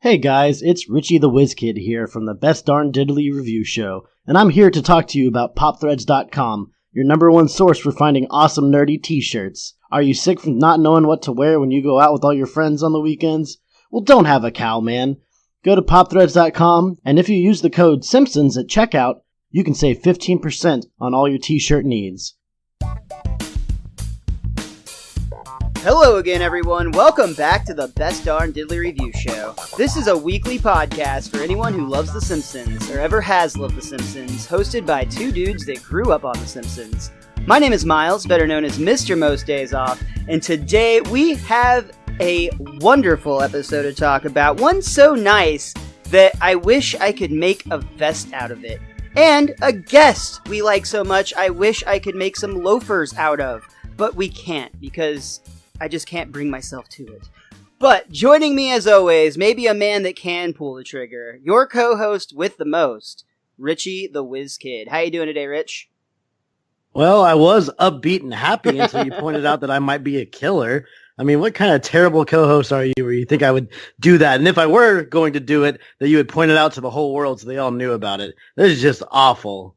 Hey guys, it's Richie the WizKid here from the Best Darn Diddly Review Show, and I'm here to talk to you about PopThreads.com, your number one source for finding awesome nerdy t-shirts. Are you sick from not knowing what to wear when you go out with all your friends on the weekends? Well, don't have a cow, man. Go to PopThreads.com, and if you use the code Simpsons at checkout, you can save 15% on all your t-shirt needs. Hello again, everyone. Welcome back to the Best Darn Diddly Review Show. This is a weekly podcast for anyone who loves The Simpsons, or ever has loved The Simpsons, hosted by two dudes that grew up on The Simpsons. My name is Miles, better known as MrMostDaysOff, and today we have a wonderful episode to talk about, one so nice that I wish I could make a vest out of it. And a guest we like so much I wish I could make some loafers out of, but we can't because I just can't bring myself to it. But joining me as always, maybe a man that can pull the trigger, your co-host with the most, Richie the WizKid. How you doing today, Rich? Well, I was upbeat and happy until you pointed out that I might be a killer. I mean, what kind of terrible co-host are you where you think I would do that? And if I were going to do it, that you would point it out to the whole world so they all knew about it. This is just awful.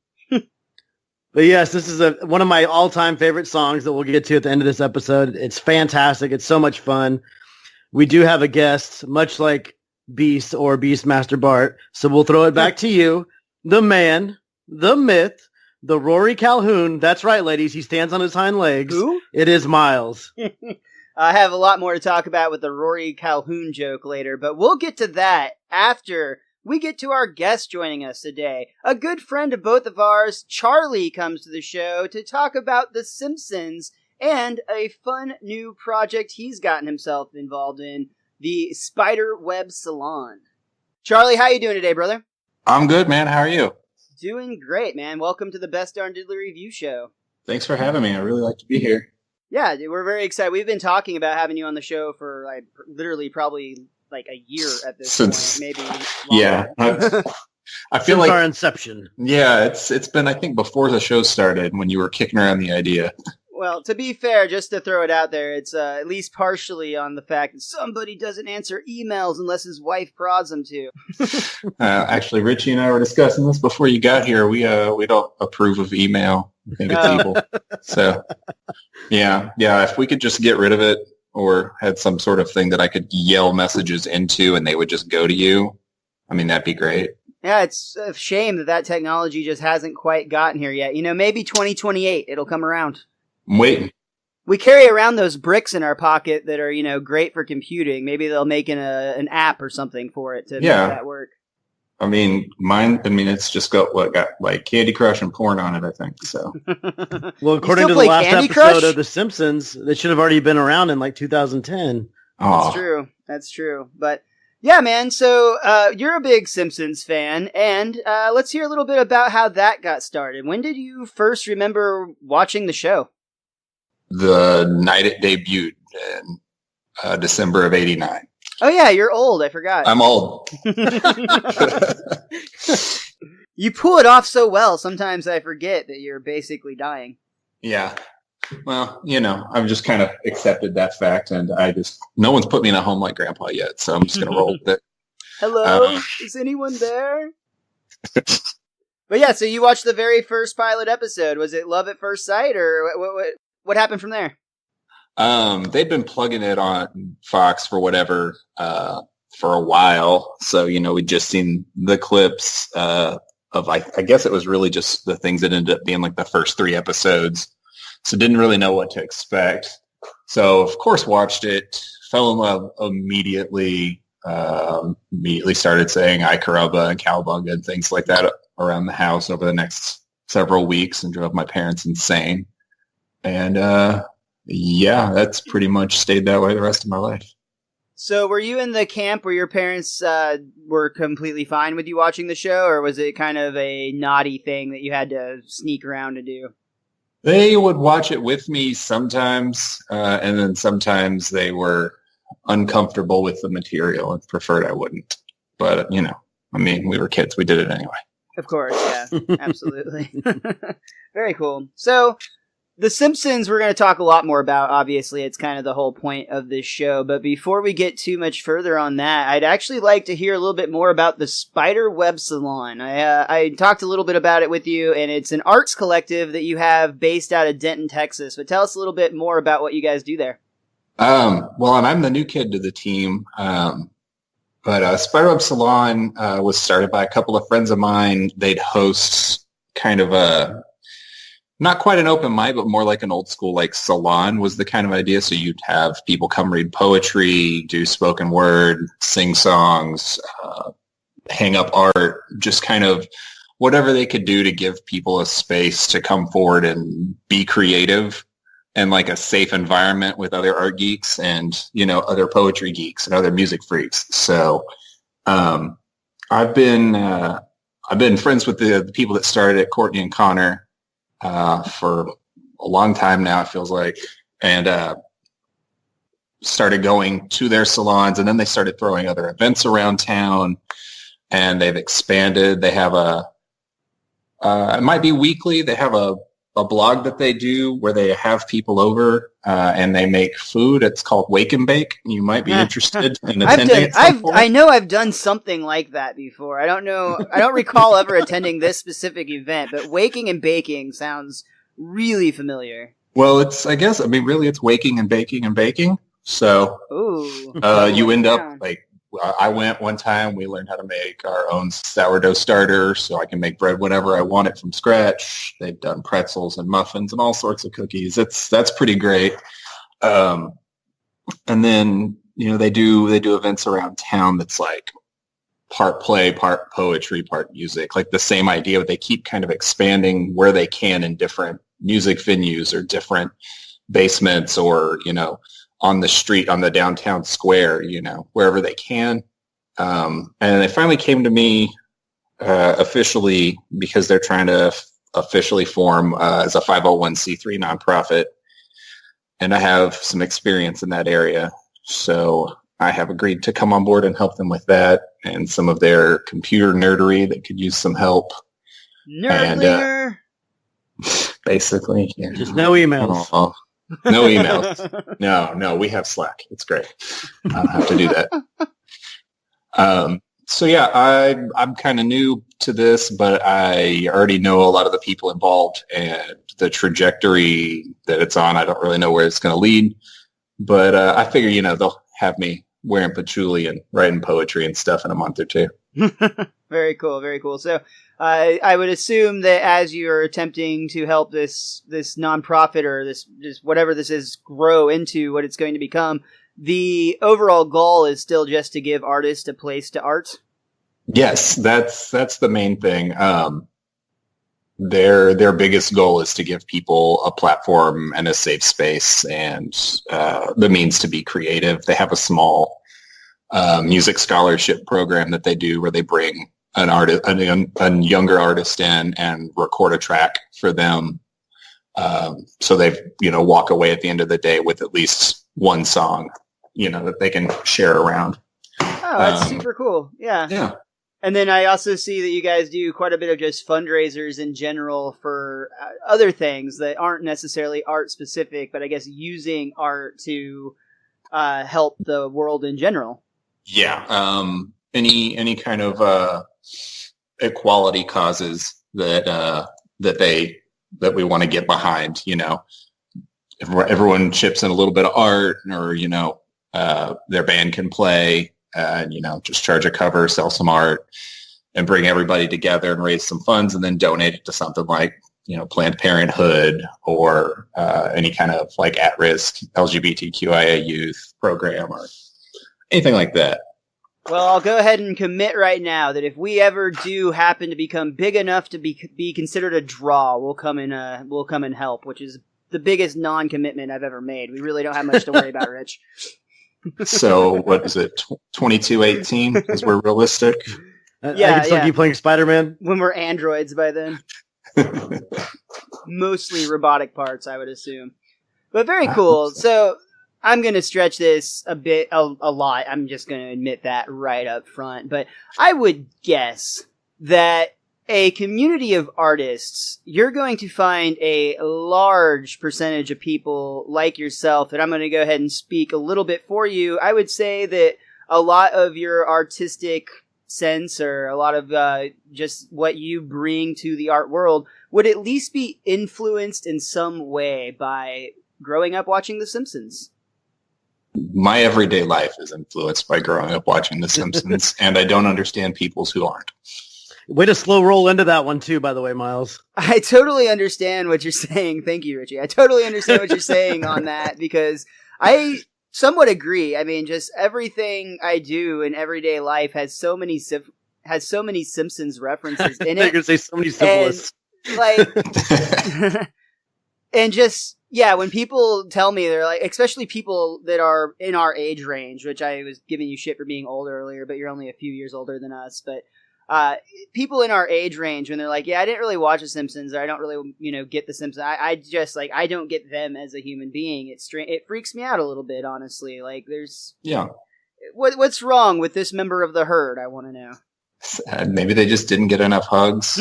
But yes, this is one of my all-time favorite songs that we'll get to at the end of this episode. It's fantastic. It's so much fun. We do have a guest, much like Beast or Beastmaster Bart. So we'll throw it back to you, the man, the myth, the Rory Calhoun. That's right, ladies. He stands on his hind legs. Who? It is Miles. I have a lot more to talk about with the Rory Calhoun joke later, but we'll get to that after we get to our guest joining us today. A good friend of both of ours, Charlie, comes to the show to talk about The Simpsons and a fun new project he's gotten himself involved in, the Spider Web Salon. Charlie, how you doing today, brother? I'm good, man. How are you? Doing great, man. Welcome to the Best Darn Diddly Review Show. Thanks for having me. I really like to be here. Yeah, dude, we're very excited. We've been talking about having you on the show for literally probably like a year at this point, maybe longer. Yeah. I feel Since like our inception. Yeah, it's been, I think, before the show started when you were kicking around the idea. Well, to be fair, just to throw it out there, it's at least partially on the fact that somebody doesn't answer emails unless his wife prods him to. Actually, Richie and I were discussing this before you got here. We don't approve of email. I think it's evil. So, yeah. If we could just get rid of it, or had some sort of thing that I could yell messages into and they would just go to you, I mean, that'd be great. Yeah, it's a shame that technology just hasn't quite gotten here yet. You know, maybe 2028, it'll come around. I'm waiting. We carry around those bricks in our pocket that are, you know, great for computing. Maybe they'll make an app or something for it to make that work. I mean, it's just got like Candy Crush and porn on it, I think. So, well, according to the last episode of The Simpsons, they should have already been around in like 2010. That's true. But yeah, man. So you're a big Simpsons fan, and let's hear a little bit about how that got started. When did you first remember watching the show? The night it debuted in December of '89. Oh, yeah, you're old. I forgot. I'm old. You pull it off so well, sometimes I forget that you're basically dying. Yeah. Well, you know, I've just kind of accepted that fact, and no one's put me in a home like Grandpa yet, so I'm just going to roll with it. Hello? Is anyone there? But yeah, so you watched the very first pilot episode. Was it love at first sight, or what happened from there? They'd been plugging it on Fox for whatever, for a while. So, you know, we'd just seen the clips, of I guess it was really just the things that ended up being like the first 3 episodes. So didn't really know what to expect. So of course watched it, fell in love immediately, immediately started saying "I caramba" and "cowabunga" and things like that around the house over the next several weeks and drove my parents insane. And, yeah, that's pretty much stayed that way the rest of my life. So were you in the camp where your parents were completely fine with you watching the show, or was it kind of a naughty thing that you had to sneak around to do? They would watch it with me sometimes, and then sometimes they were uncomfortable with the material and preferred I wouldn't. But, you know, I mean, we were kids. We did it anyway. Of course, yeah, absolutely. Very cool. So The Simpsons we're going to talk a lot more about. Obviously, it's kind of the whole point of this show. But before we get too much further on that, I'd actually like to hear a little bit more about the Spider Web Salon. I talked a little bit about it with you, and it's an arts collective that you have based out of Denton, Texas. But tell us a little bit more about what you guys do there. Well, and I'm the new kid to the team. But Spider Web Salon was started by a couple of friends of mine. They'd host kind of not quite an open mic, but more like an old school like salon was the kind of idea. So you'd have people come read poetry, do spoken word, sing songs, hang up art, just kind of whatever they could do to give people a space to come forward and be creative and like a safe environment with other art geeks and, other poetry geeks and other music freaks. So I've been friends with the people that started it, Courtney and Connor, for a long time now, it feels like, and started going to their salons, and then they started throwing other events around town, and they've expanded. They have it might be weekly. They have a blog that they do where they have people over and they make food. It's called Wake and Bake. You might be interested in attending. I know I've done something like that before. I don't know. I don't recall ever attending this specific event, but waking and baking sounds really familiar. Well, really it's waking and baking. So you end up like, I went one time, we learned how to make our own sourdough starter so I can make bread whenever I want it from scratch. They've done pretzels and muffins and all sorts of cookies. That's pretty great. And then, they do events around town that's like part play, part poetry, part music, like the same idea, but they keep kind of expanding where they can in different music venues or different basements or, on the street, on the downtown square, wherever they can. And they finally came to me officially because they're trying to officially form as a 501c3 nonprofit. And I have some experience in that area. So I have agreed to come on board and help them with that and some of their computer nerdery that could use some help. Nerdlinger! Basically, yeah. Just no emails. No emails. No, we have Slack. It's great. I don't have to do that. So yeah, I'm kind of new to this, but I already know a lot of the people involved and the trajectory that it's on. I don't really know where it's going to lead, but I figure, they'll have me wearing patchouli and writing poetry and stuff in a month or two. Very cool. Very cool. So I would assume that as you're attempting to help this nonprofit or this whatever this is grow into what it's going to become, the overall goal is still just to give artists a place to art. Yes, that's the main thing. Their biggest goal is to give people a platform and a safe space and the means to be creative. They have a small music scholarship program that they do where they bring an artist, a younger artist in and record a track for them. So they, walk away at the end of the day with at least one song, that they can share around. Oh, that's super cool. Yeah. Yeah. And then I also see that you guys do quite a bit of just fundraisers in general for other things that aren't necessarily art specific, but I guess using art to help the world in general. Yeah. Any kind of equality causes that we want to get behind, everyone chips in a little bit of art or, their band can play, just charge a cover, sell some art and bring everybody together and raise some funds and then donate it to something like, Planned Parenthood or any kind of like at-risk LGBTQIA youth program or anything like that. Well, I'll go ahead and commit right now that if we ever do happen to become big enough to be considered a draw, we'll come and help, which is the biggest non-commitment I've ever made. We really don't have much to worry about, Rich. So what is it, 2218, because we're realistic? I can still keep playing Spider-Man. When we're androids by then. Mostly robotic parts, I would assume. But very cool. So I'm going to stretch this a lot. I'm just going to admit that right up front. But I would guess that a community of artists, you're going to find a large percentage of people like yourself, and I'm going to go ahead and speak a little bit for you. I would say that a lot of your artistic sense, or a lot of just what you bring to the art world, would at least be influenced in some way by growing up watching The Simpsons. My everyday life is influenced by growing up watching The Simpsons, and I don't understand peoples who aren't. Way to slow roll into that one too, by the way, Miles. I totally understand what you're saying. Thank you, Richie. I totally understand what you're saying on that, because I somewhat agree. I mean, just everything I do in everyday life has so many Simpsons references in it. You're gonna say so many symbolists. And just, yeah, when people tell me, they're like, especially people that are in our age range, which I was giving you shit for being old earlier, but you're only a few years older than us, but people in our age range, when they're like, yeah, I didn't really watch The Simpsons, or I don't really, get The Simpsons. I just, like, I don't get them as a human being. It freaks me out a little bit, honestly. Like, what's wrong with this member of the herd? I want to know. Maybe they just didn't get enough hugs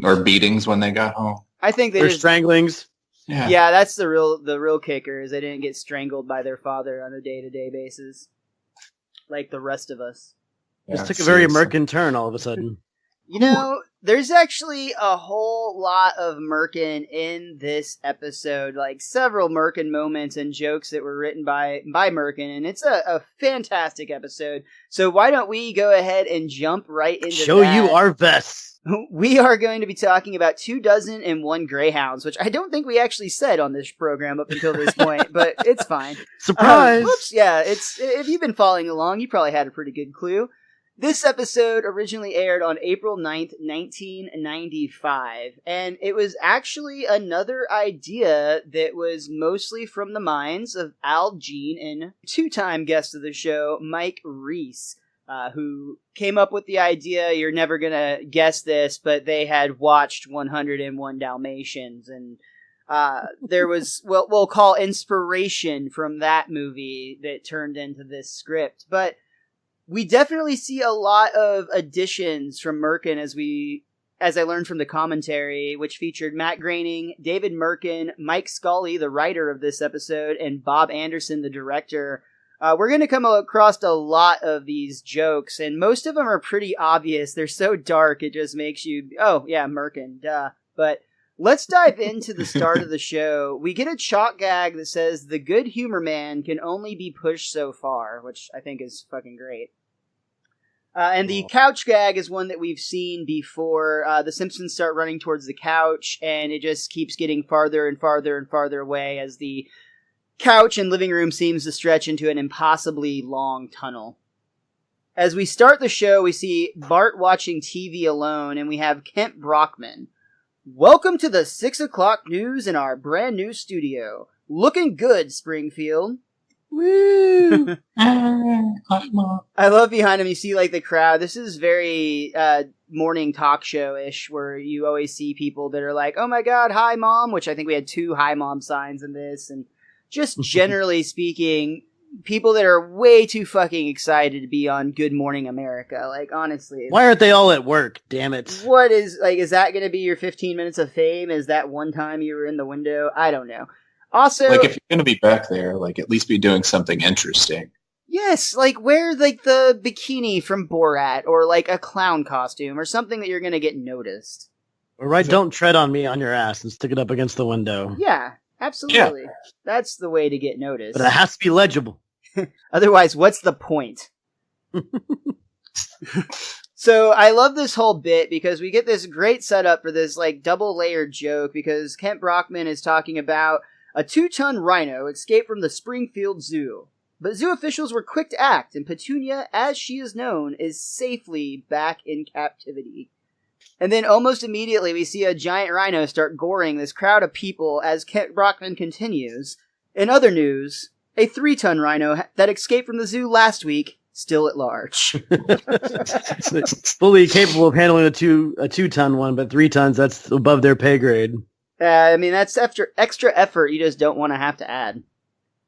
or beatings when they got home. I think Or stranglings. Yeah, that's the real kicker, is they didn't get strangled by their father on a day-to-day basis, like the rest of us. Just took a very Mirkin turn all of a sudden. There's actually a whole lot of Mirkin in this episode, like several Mirkin moments and jokes that were written by Mirkin, and it's a fantastic episode. So why don't we go ahead and jump right into Show that. you our best. We are going to be talking about 2 Dozen and One Greyhounds, which I don't think we actually said on this program up until this point, but it's fine. Surprise! If you've been following along, you probably had a pretty good clue. This episode originally aired on April 9th, 1995, and it was actually another idea that was mostly from the minds of Al Jean and 2-time guest of the show, Mike Reiss, who came up with the idea. You're never gonna guess this, but they had watched 101 Dalmatians, and there was, we'll call inspiration from that movie that turned into this script. But we definitely see a lot of additions from Mirkin, as I learned from the commentary, which featured Matt Groening, David Mirkin, Mike Scully, the writer of this episode, and Bob Anderson, the director. We're going to come across a lot of these jokes, and most of them are pretty obvious. They're so dark, it just makes you, oh, yeah, Mirkin, duh. But let's dive into the start of the show. We get a chalk gag that says, "The good humor man can only be pushed so far," which I think is fucking great. And the couch gag is one that we've seen before. The Simpsons start running towards the couch, and it just keeps getting farther and farther and farther away as the couch and living room seems to stretch into an impossibly long tunnel. As we start the show, we see Bart watching TV alone, and we have Kent Brockman. "Welcome to the 6 o'clock news in our brand new studio. Looking good, Springfield." Woo! I love behind him, you see like the crowd. This is very morning talk show-ish, where you always see people that are like, "Oh my god, hi mom," which I think we had 2 hi mom signs in this, and just generally speaking, people that are way too fucking excited to be on Good Morning America. Like, honestly. Why aren't they all at work? Damn it. What is that going to be your 15 minutes of fame? Is that one time you were in the window? I don't know. Also, like, if you're going to be back there, like, at least be doing something interesting. Yes, like, wear, like, the bikini from Borat, or, like, a clown costume, or something that you're going to get noticed. Or write, "Don't tread on me" on your ass and stick it up against the window. Yeah, absolutely. Yeah. That's the way to get noticed. But it has to be legible. Otherwise, what's the point? So I love this whole bit because we get this great setup for this, like, double-layered joke, because Kent Brockman is talking about a 2-ton rhino escaped from the Springfield Zoo. But zoo officials were quick to act, and Petunia, as she is known, is safely back in captivity. And then almost immediately we see a giant rhino start goring this crowd of people as Kent Brockman continues. In other news, a 3-ton rhino that escaped from the zoo last week, still at large. Fully capable of handling a 2-ton one, but 3 tons, that's above their pay grade. I mean, that's after extra effort you just don't want to have to add.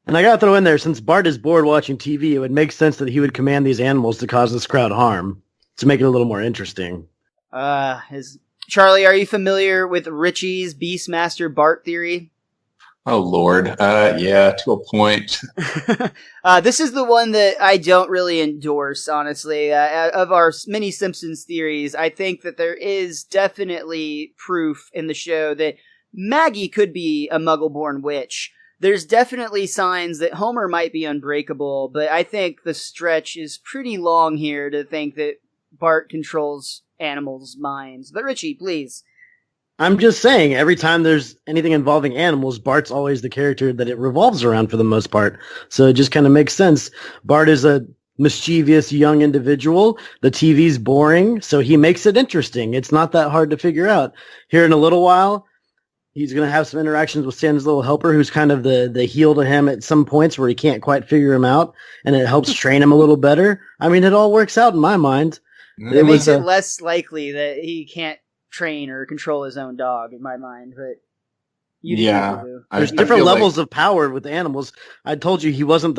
And I gotta throw in there, since Bart is bored watching TV, it would make sense that he would command these animals to cause this crowd harm, to make it a little more interesting. Charlie, are you familiar with Richie's Beastmaster Bart theory? Oh, Lord. Yeah, to a point. This is the one that I don't really endorse, honestly. Of our many Simpsons theories, I think that there is definitely proof in the show that Maggie could be a Muggle-born witch. There's definitely signs that Homer might be unbreakable, but I think the stretch is pretty long here to think that Bart controls animals' minds. But Richie, please. I'm just saying, every time there's anything involving animals, Bart's always the character that it revolves around for the most part. So it just kind of makes sense. Bart is a mischievous young individual. The TV's boring, so he makes it interesting. It's not that hard to figure out. Here in a little while, he's going to have some interactions with Santa's little helper, who's kind of the heel to him at some points where he can't quite figure him out, and it helps train him a little better. I mean, it all works out in my mind. It makes it less likely that he can't train or control his own dog, in my mind. But there's different levels of power with animals. I told you he wasn't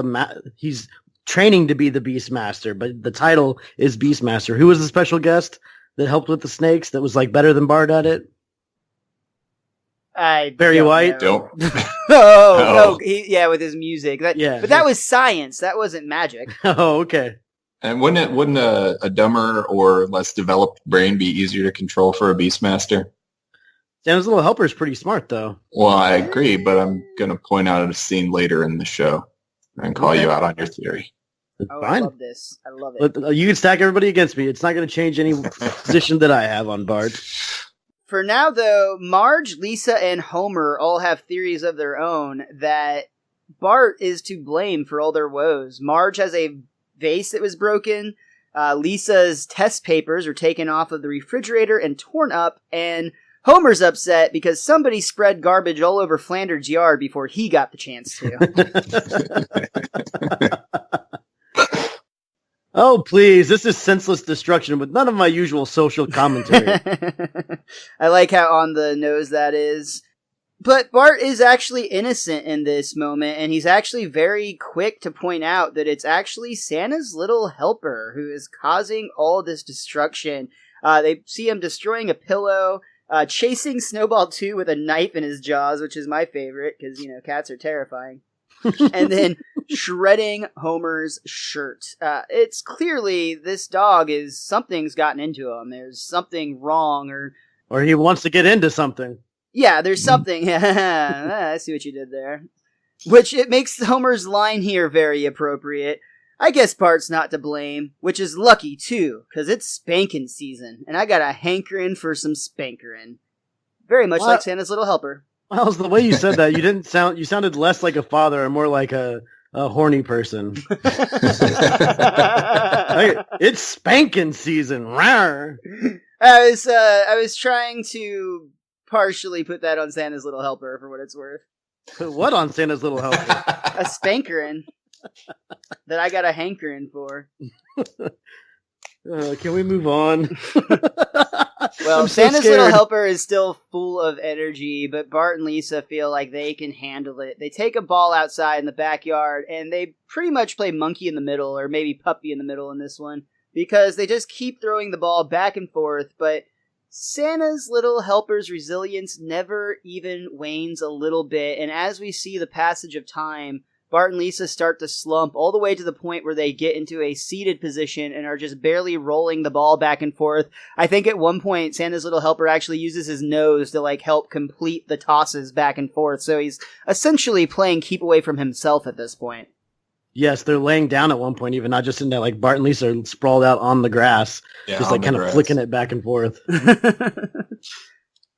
he's training to be the Beastmaster, but the title is Beastmaster. Who was the special guest that helped with the snakes that was like better than Bart at it? Barry White. Don't. With his music. But that was science. That wasn't magic. Oh, okay. And wouldn't a dumber or less developed brain be easier to control for a Beastmaster? Santa's little helper is pretty smart, though. Well, I agree, but I'm going to point out a scene later in the show and call you out on your theory. Oh, fine. I love this. I love it. But, you can stack everybody against me. It's not going to change any position that I have on Bart. For now, though, Marge, Lisa, and Homer all have theories of their own that Bart is to blame for all their woes. Marge has a vase that was broken. Lisa's test papers are taken off of the refrigerator and torn up, and Homer's upset because somebody spread garbage all over Flanders' yard before he got the chance to. Oh, please. This is senseless destruction with none of my usual social commentary. I like how on the nose that is. But Bart is actually innocent in this moment, and he's actually very quick to point out that it's actually Santa's little helper who is causing all this destruction. They see him destroying a pillow, chasing Snowball 2 with a knife in his jaws, which is my favorite, because, cats are terrifying. And then shredding Homer's shirt. It's clearly this dog something's gotten into him. There's something wrong, or he wants to get into something. Yeah, there's something. I see what you did there. Which it makes Homer's line here very appropriate. I guess Bart's not to blame, which is lucky too, because it's spanking season, and I got a hankering for some spankering. Very much like Santa's little helper. Well, the way you said that, you sounded less like a father and more like a horny person. It's spanking season. Rawr. I was trying to partially put that on Santa's little helper for what it's worth. Put what on Santa's little helper? A spankering that I got a hankering for. Can we move on? Well, Santa's little helper is still full of energy, but Bart and Lisa feel like they can handle it. They take a ball outside in the backyard, and they pretty much play monkey in the middle, or maybe puppy in the middle in this one, because they just keep throwing the ball back and forth, but Santa's little helper's resilience never even wanes a little bit, and as we see the passage of time, Bart and Lisa start to slump all the way to the point where they get into a seated position and are just barely rolling the ball back and forth. I think at one point, Santa's little helper actually uses his nose to help complete the tosses back and forth, so he's essentially playing keep away from himself at this point. Yes, they're laying down at one point, even not just in that. Bart and Lisa are sprawled out on the grass, just kind of flicking it back and forth.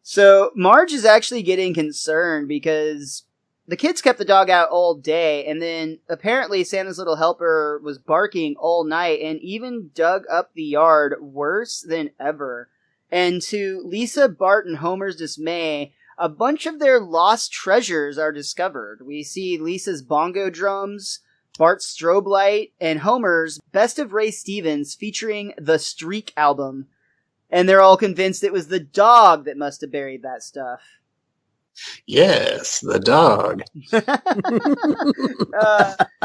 So Marge is actually getting concerned because the kids kept the dog out all day, and then apparently Santa's little helper was barking all night and even dug up the yard worse than ever. And to Lisa, Bart, and Homer's dismay, a bunch of their lost treasures are discovered. We see Lisa's bongo drums, Bart's strobe light, and Homer's Best of Ray Stevens featuring the Streak album. And they're all convinced it was the dog that must have buried that stuff. Yes, the dog.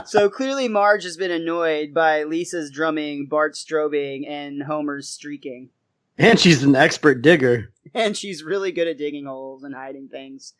So clearly Marge has been annoyed by Lisa's drumming, Bart's strobing, and Homer's streaking. And she's an expert digger. And she's really good at digging holes and hiding things.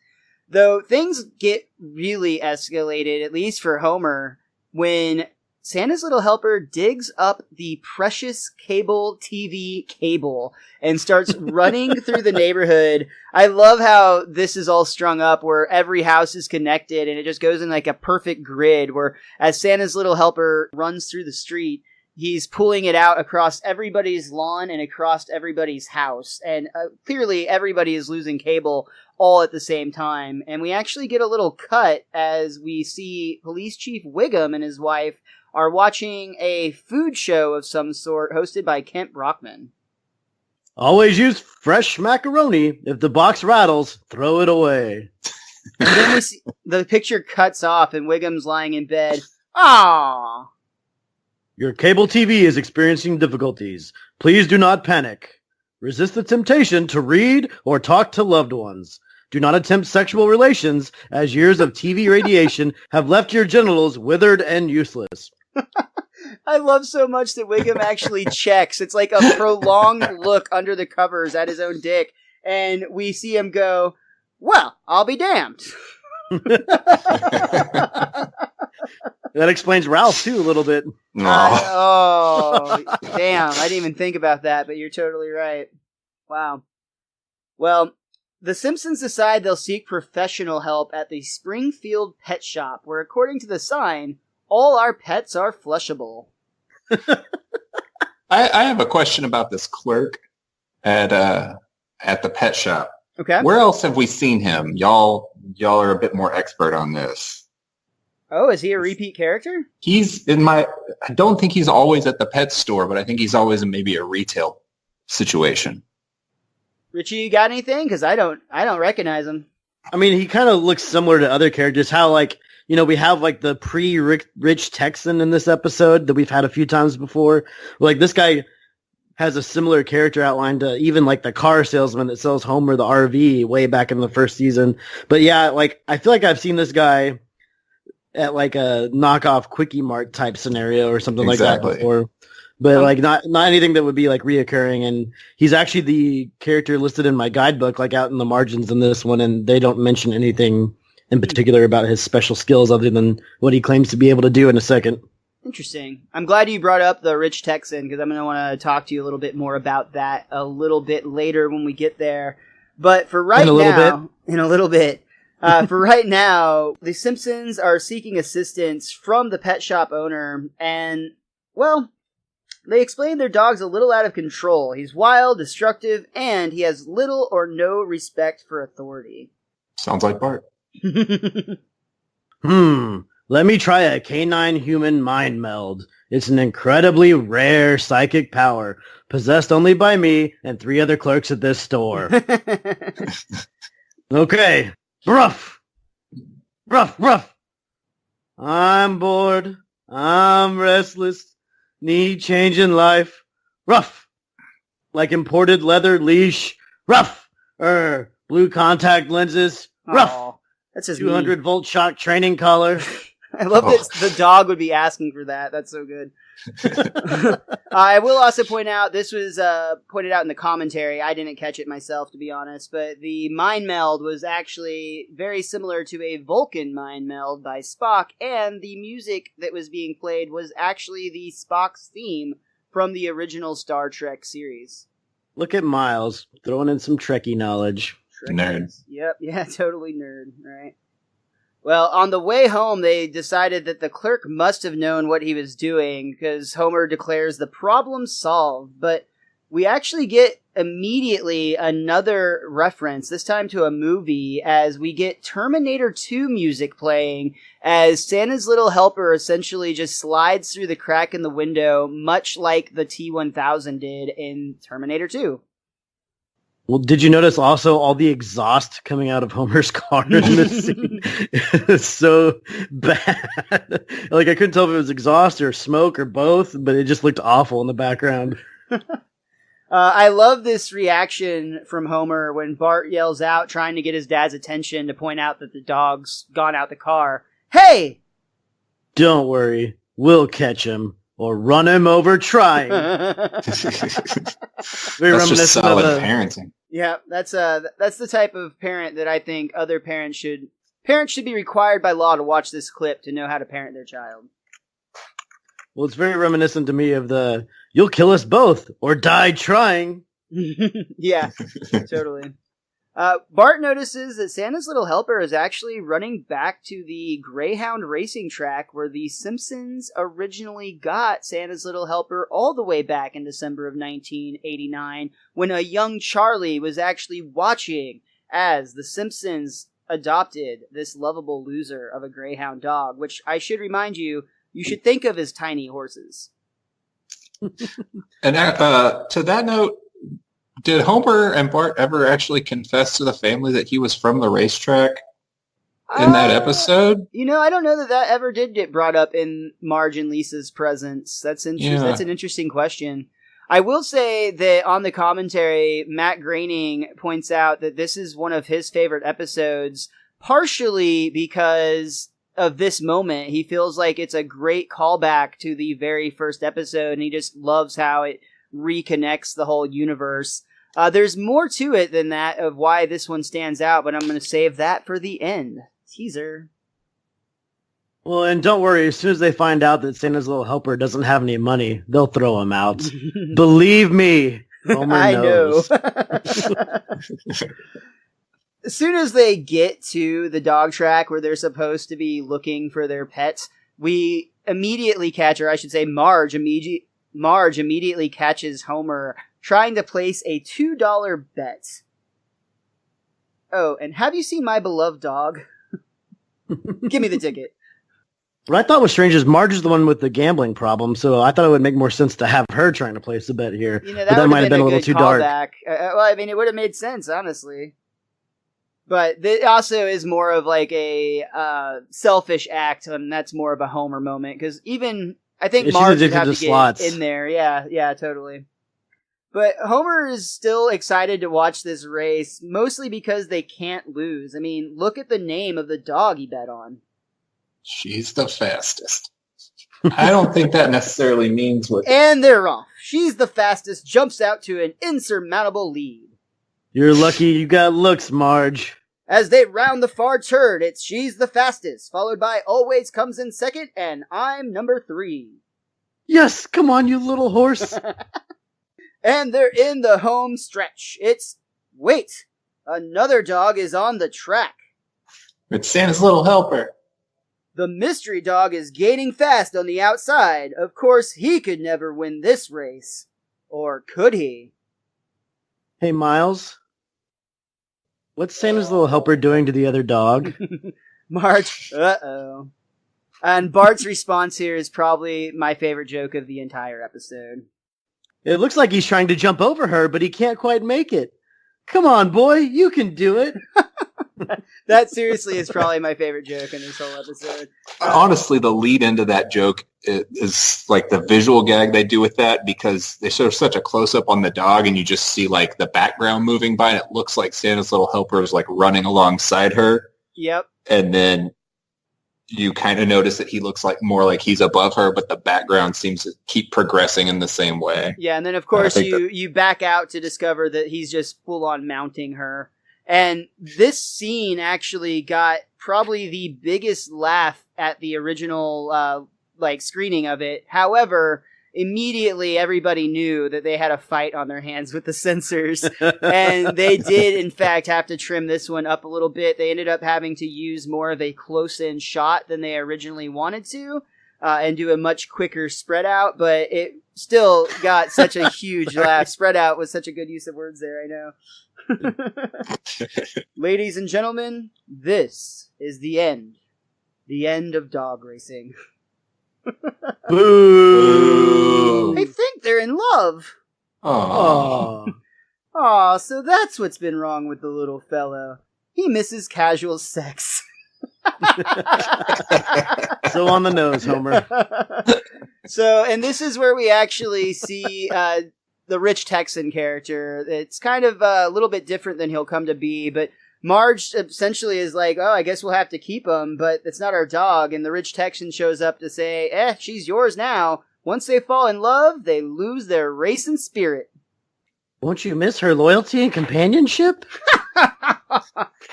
Though things get really escalated, at least for Homer, when Santa's little helper digs up the precious cable TV cable and starts running through the neighborhood. I love how this is all strung up where every house is connected and it just goes in like a perfect grid where as Santa's little helper runs through the street, he's pulling it out across everybody's lawn and across everybody's house. And clearly everybody is losing cable all at the same time. And we actually get a little cut as we see Police Chief Wiggum and his wife are watching a food show of some sort hosted by Kent Brockman. Always use fresh macaroni. If the box rattles, throw it away. And then we see the picture cuts off and Wiggum's lying in bed. Aww. Your cable TV is experiencing difficulties. Please do not panic. Resist the temptation to read or talk to loved ones. Do not attempt sexual relations, as years of TV radiation have left your genitals withered and useless. I love so much that Wiggum actually checks. It's like a prolonged look under the covers at his own dick, and we see him go, well, I'll be damned. That explains Ralph, too, a little bit. Oh, damn. I didn't even think about that, but you're totally right. Wow. Well, the Simpsons decide they'll seek professional help at the Springfield Pet Shop, where according to the sign, all our pets are flushable. I have a question about this clerk at the pet shop. Okay. Where else have we seen him? Y'all are a bit more expert on this. Oh, is he a repeat character? I don't think he's always at the pet store, but I think he's always in maybe a retail situation. Richie, you got anything? Because I don't recognize him. I mean, he kind of looks similar to other characters. How, like, you know, we have, like, the pre-rich Texan in this episode that we've had a few times before. Like, this guy has a similar character outline to even, like, the car salesman that sells Homer the RV way back in the first season. But, yeah, like, I feel like I've seen this guy at, like, a knockoff Quickie Mart type scenario or something like that before. But, like, not anything that would be, like, reoccurring. And he's actually the character listed in my guidebook, like, out in the margins in this one, and they don't mention anything in particular about his special skills other than what he claims to be able to do in a second. Interesting. I'm glad you brought up the Rich Texan, because I'm going to want to talk to you a little bit more about that a little bit later when we get there. But for right now... In a little bit. For right now, the Simpsons are seeking assistance from the pet shop owner, and, well, they explain their dog's a little out of control. He's wild, destructive, and he has little or no respect for authority. Sounds like Bart. Let me try a canine human mind meld. It's an incredibly rare psychic power, possessed only by me and 3 other clerks at this store. Okay. Ruff! Ruff, ruff! I'm bored. I'm restless. Need change in life. Ruff! Like imported leather leash. Ruff! Blue contact lenses. Ruff! Aww, that's just 200-volt shock training collar. I love that the dog would be asking for that. That's so good. I will also point out, this was pointed out in the commentary. I didn't catch it myself, to be honest, but the mind meld was actually very similar to a Vulcan mind meld by Spock, and the music that was being played was actually the Spock's theme from the original Star Trek series. Look at Miles, throwing in some Trekkie knowledge. Nerd. Yep, yeah, totally nerd, right? Well, on the way home, they decided that the clerk must have known what he was doing, because Homer declares the problem solved. But we actually get immediately another reference, this time to a movie, as we get Terminator 2 music playing, as Santa's little helper essentially just slides through the crack in the window, much like the T-1000 did in Terminator 2. Well, did you notice also all the exhaust coming out of Homer's car in this scene? It's so bad. Like, I couldn't tell if it was exhaust or smoke or both, but it just looked awful in the background. I love this reaction from Homer when Bart yells out, trying to get his dad's attention to point out that the dog's gone out the car. Hey! Don't worry. We'll catch him. or run him over trying. That's Very just reminiscent solid of parenting. Yeah, that's the type of parent that I think other parents should be required by law to watch this clip to know how to parent their child. Well, it's very reminiscent to me of the "you'll kill us both or die trying." Yeah, totally. Bart notices that Santa's little helper is actually running back to the Greyhound racing track where the Simpsons originally got Santa's little helper all the way back in December of 1989, when a young Charlie was actually watching as the Simpsons adopted this lovable loser of a Greyhound dog, which I should remind you should think of as tiny horses. And to that note, did Homer and Bart ever actually confess to the family that he was from the racetrack in that episode? I don't know that ever did get brought up in Marge and Lisa's presence. That's interesting. That's an interesting question. I will say that on the commentary, Matt Groening points out that this is one of his favorite episodes, partially because of this moment. He feels like it's a great callback to the very first episode, and he just loves how it reconnects the whole universe. There's more to it than that of why this one stands out, but I'm going to save that for the end. Teaser. Well, and don't worry, as soon as they find out that Santa's little helper doesn't have any money, they'll throw him out. Believe me, Homer knows. As soon as they get to the dog track where they're supposed to be looking for their pets, we immediately catch, or I should say Marge immediately catches Homer trying to place a $2 bet. Oh, and have you seen my beloved dog? Give me the ticket. What I thought was strange is Marge is the one with the gambling problem, so I thought it would make more sense to have her trying to place the bet here. That might have been a little too dark. Well, I mean, it would have made sense, honestly. But it also is more of like a selfish act, and that's more of a Homer moment, because even I think Marge would have to get in there. Yeah, totally. But Homer is still excited to watch this race, mostly because they can't lose. I mean, look at the name of the dog he bet on. She's the fastest. I don't think that necessarily means what... And they're off. She's the fastest, jumps out to an insurmountable lead. You're lucky you got looks, Marge. As they round the far turn, it's She's the Fastest, followed by Always Comes in second, and I'm number 3. Yes, come on, you little horse. And they're in the home stretch. It's, wait, another dog is on the track. It's Santa's little helper. The mystery dog is gaining fast on the outside. Of course, he could never win this race. Or could he? Hey, Miles. What's Santa's little helper doing to the other dog? Marge, uh-oh. And Bart's response here is probably my favorite joke of the entire episode. It looks like he's trying to jump over her, but he can't quite make it. Come on, boy, you can do it. That seriously is probably my favorite joke in this whole episode. Honestly, the lead into that joke is like the visual gag they do with that, because they show such a close-up on the dog and you just see like the background moving by and it looks like Santa's little helper is like running alongside her. Yep. And then you kind of notice that he looks like more like he's above her, but the background seems to keep progressing in the same way. Yeah, and then of course you back out to discover that he's just full-on mounting her. And this scene actually got probably the biggest laugh at the original screening of it. However, immediately everybody knew that they had a fight on their hands with the censors, and they did in fact have to trim this one up a little bit. They ended up having to use more of a close-in shot than they originally wanted to, and do a much quicker spread out, but it still got such a huge laugh. Spread out was such a good use of words there, I know. Ladies and gentlemen, this is the end. The end of dog racing. Boo! They think they're in love. Aww. Aw, so that's what's been wrong with the little fellow. He misses casual sex. So on the nose, Homer. So, and this is where we actually see the rich Texan character. It's kind of a little bit different than he'll come to be, but Marge essentially is like, oh, I guess we'll have to keep him, but it's not our dog. And the rich Texan shows up to say, she's yours now. Once they fall in love, they lose their racing spirit. Won't you miss her loyalty and companionship?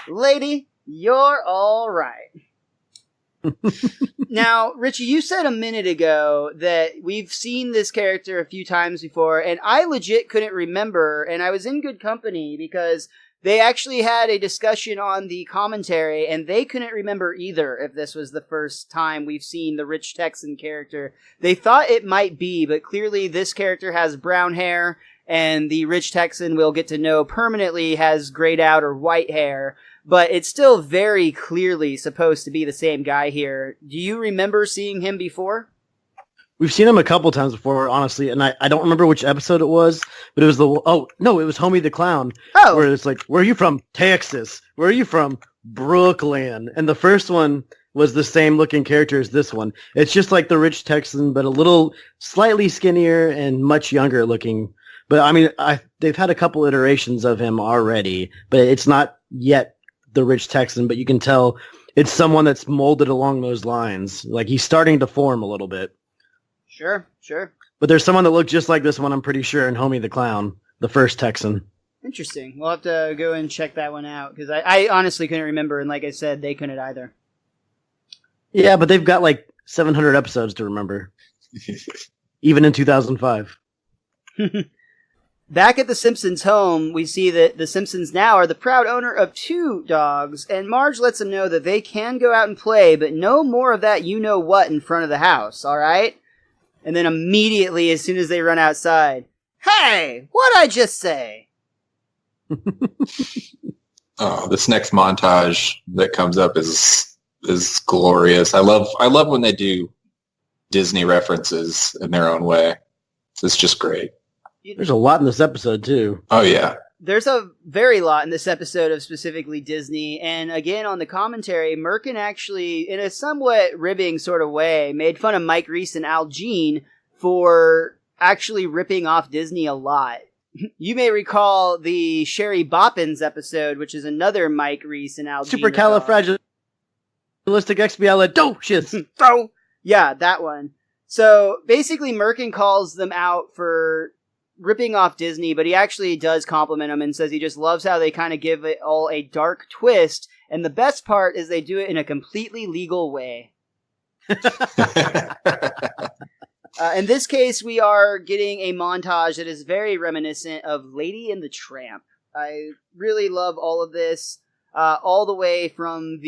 Lady, you're all right. Now, Richie, you said a minute ago that we've seen this character a few times before, and I legit couldn't remember, and I was in good company because they actually had a discussion on the commentary, and they couldn't remember either if this was the first time we've seen the Rich Texan character. They thought it might be, but clearly this character has brown hair, and the Rich Texan we'll get to know permanently has grayed out or white hair. But it's still very clearly supposed to be the same guy here. Do you remember seeing him before? We've seen him a couple times before, honestly, and I don't remember which episode it was, but it was it was Homie the Clown. Oh. Where it's like, where are you from? Texas. Where are you from? Brooklyn. And the first one was the same looking character as this one. It's just like the Rich Texan, but a little slightly skinnier and much younger looking. But I mean, they've had a couple iterations of him already, but it's not yet the Rich Texan, but you can tell it's someone that's molded along those lines. Like he's starting to form a little bit. Sure. But there's someone that looked just like this one, I'm pretty sure, in Homie the Clown, the first Texan. Interesting. We'll have to go and check that one out, because I honestly couldn't remember, and like I said, they couldn't either. Yeah, but they've got like 700 episodes to remember. Even in 2005. Back at the Simpsons' home, we see that the Simpsons now are the proud owner of 2 dogs, and Marge lets them know that they can go out and play, but no more of that you-know-what in front of the house, alright? And then immediately, as soon as they run outside, hey, what'd I just say? Oh, this next montage that comes up is glorious. I love when they do Disney references in their own way. It's just great. There's a lot in this episode, too. Oh, yeah. There's a very lot in this episode of specifically Disney, and again, on the commentary, Mirkin actually, in a somewhat ribbing sort of way, made fun of Mike Reese and Al Jean for actually ripping off Disney a lot. You may recall the Sherry Boppins episode, which is another Mike Reese and Al Jean. Supercalifragilisticexpialidocious. Oh, yeah, that one. So basically, Mirkin calls them out for ripping off Disney, but he actually does compliment them and says he just loves how they kind of give it all a dark twist, and the best part is they do it in a completely legal way. In this case, we are getting a montage that is very reminiscent of Lady and the Tramp. I really love all of this, all the way from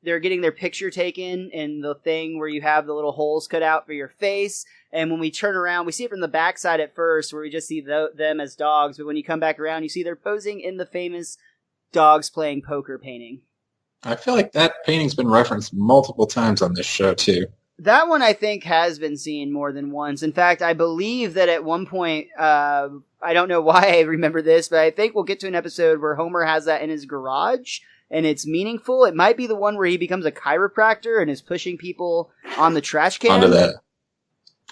they're getting their picture taken in the thing where you have the little holes cut out for your face. And when we turn around, we see it from the backside at first, where we just see them as dogs. But when you come back around, you see they're posing in the famous dogs playing poker painting. I feel like that painting's been referenced multiple times on this show, too. That one, I think, has been seen more than once. In fact, I believe that at one point, I don't know why I remember this, but I think we'll get to an episode where Homer has that in his garage. And it's meaningful. It might be the one where he becomes a chiropractor and is pushing people on the trash can. Onto that.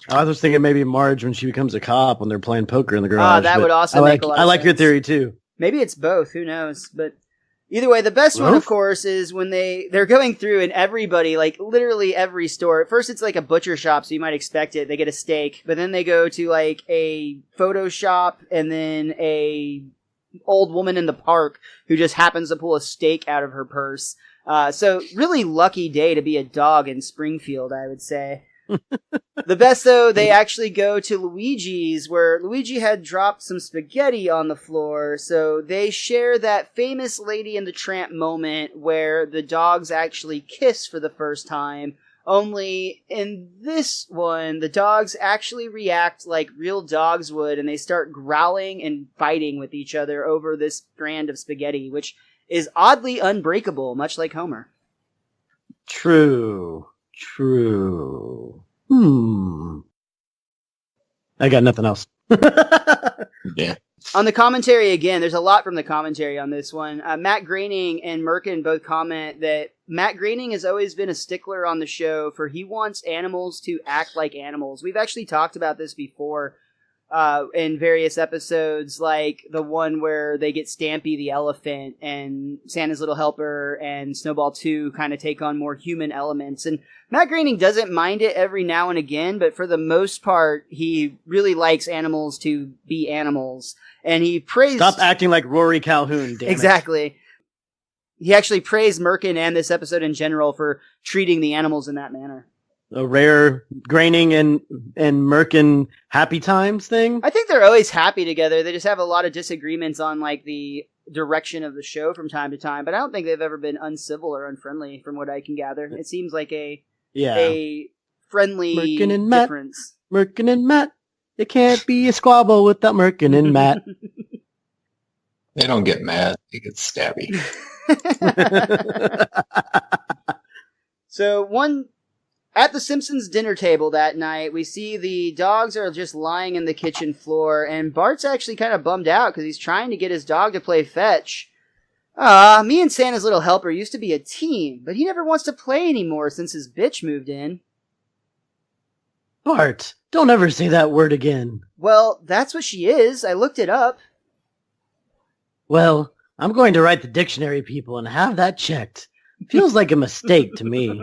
I was thinking maybe Marge when she becomes a cop when they're playing poker in the garage. That would also make a lot of sense. I like your theory, too. Maybe it's both. Who knows? But either way, the best one, of course, is when they're going through and everybody, like literally every store. At first, it's like a butcher shop, so you might expect it. They get a steak. But then they go to like a photo shop and then a old woman in the park who just happens to pull a steak out of her purse. So really lucky day to be a dog in Springfield, I would say. The best, though, they actually go to Luigi's, where Luigi had dropped some spaghetti on the floor, so they share that famous Lady and the Tramp moment where the dogs actually kiss for the first time. Only in this one, the dogs actually react like real dogs would, and they start growling and fighting with each other over this brand of spaghetti, which is oddly unbreakable, much like Homer. True. I got nothing else. Yeah. On the commentary, again, there's a lot from the commentary on this one. Matt Groening and Mirkin both comment that Matt Groening has always been a stickler on the show for he wants animals to act like animals. We've actually talked about this before. in various episodes, like the one where they get Stampy the elephant and Santa's Little Helper and Snowball 2 kind of take on more human elements. And Matt Groening doesn't mind it every now and again, but for the most part, he really likes animals to be animals. And he praised... Stop acting like Rory Calhoun, damn Exactly. It. He actually praised Mirkin and this episode in general for treating the animals in that manner. A rare Groening and Mirkin happy times thing? I think they're always happy together. They just have a lot of disagreements on like the direction of the show from time to time, but I don't think they've ever been uncivil or unfriendly from what I can gather. It seems like a friendly Mirkin and difference. Mirkin and Matt. It can't be a squabble without Mirkin and Matt. They don't get mad. They get stabby. So at the Simpsons dinner table that night, we see the dogs are just lying in the kitchen floor, and Bart's actually kind of bummed out because he's trying to get his dog to play fetch. Me and Santa's Little Helper used to be a team, but he never wants to play anymore since his bitch moved in. Bart, don't ever say that word again. Well, that's what she is. I looked it up. Well, I'm going to write the dictionary, people, and have that checked. Feels like a mistake to me.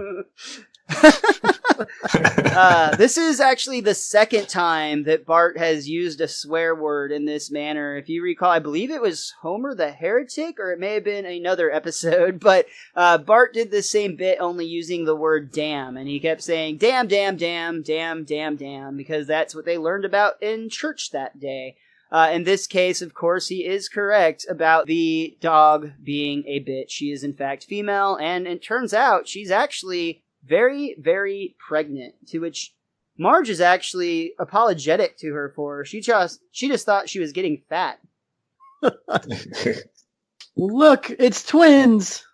This is actually the second time that Bart has used a swear word in this manner. If you recall, I believe it was Homer the Heretic, or it may have been another episode, but Bart did the same bit, only using the word damn, and he kept saying damn, damn, damn, damn, damn, damn, because that's what they learned about in church that day. In this case, of course, he is correct about the dog being a bitch. She is, in fact, female, and it turns out she's actually very, very pregnant, to which Marge is actually apologetic to her for. She just thought she was getting fat. Look, it's twins.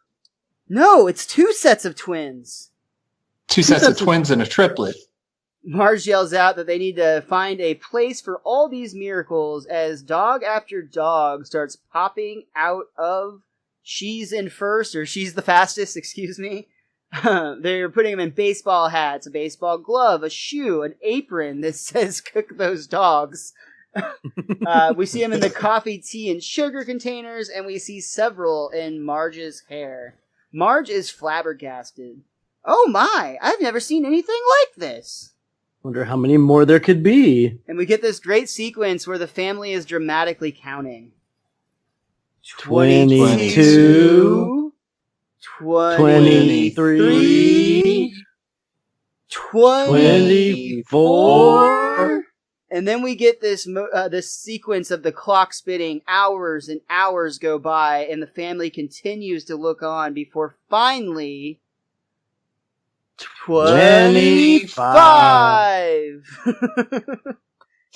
No, it's 2 sets of twins. Two sets of twins and a triplet. Marge yells out that they need to find a place for all these miracles as dog after dog starts popping out of she's in first, or she's the fastest, excuse me. They're putting them in baseball hats, a baseball glove, a shoe, an apron that says cook those dogs. We see them in the coffee, tea, and sugar containers, and we see several in Marge's hair. Marge is flabbergasted. Oh my, I've never seen anything like this. Wonder how many more there could be. And we get this great sequence where the family is dramatically counting. 22, 23, 24. And then we get this sequence of the clock spinning. Hours and hours go by, and the family continues to look on before finally 25.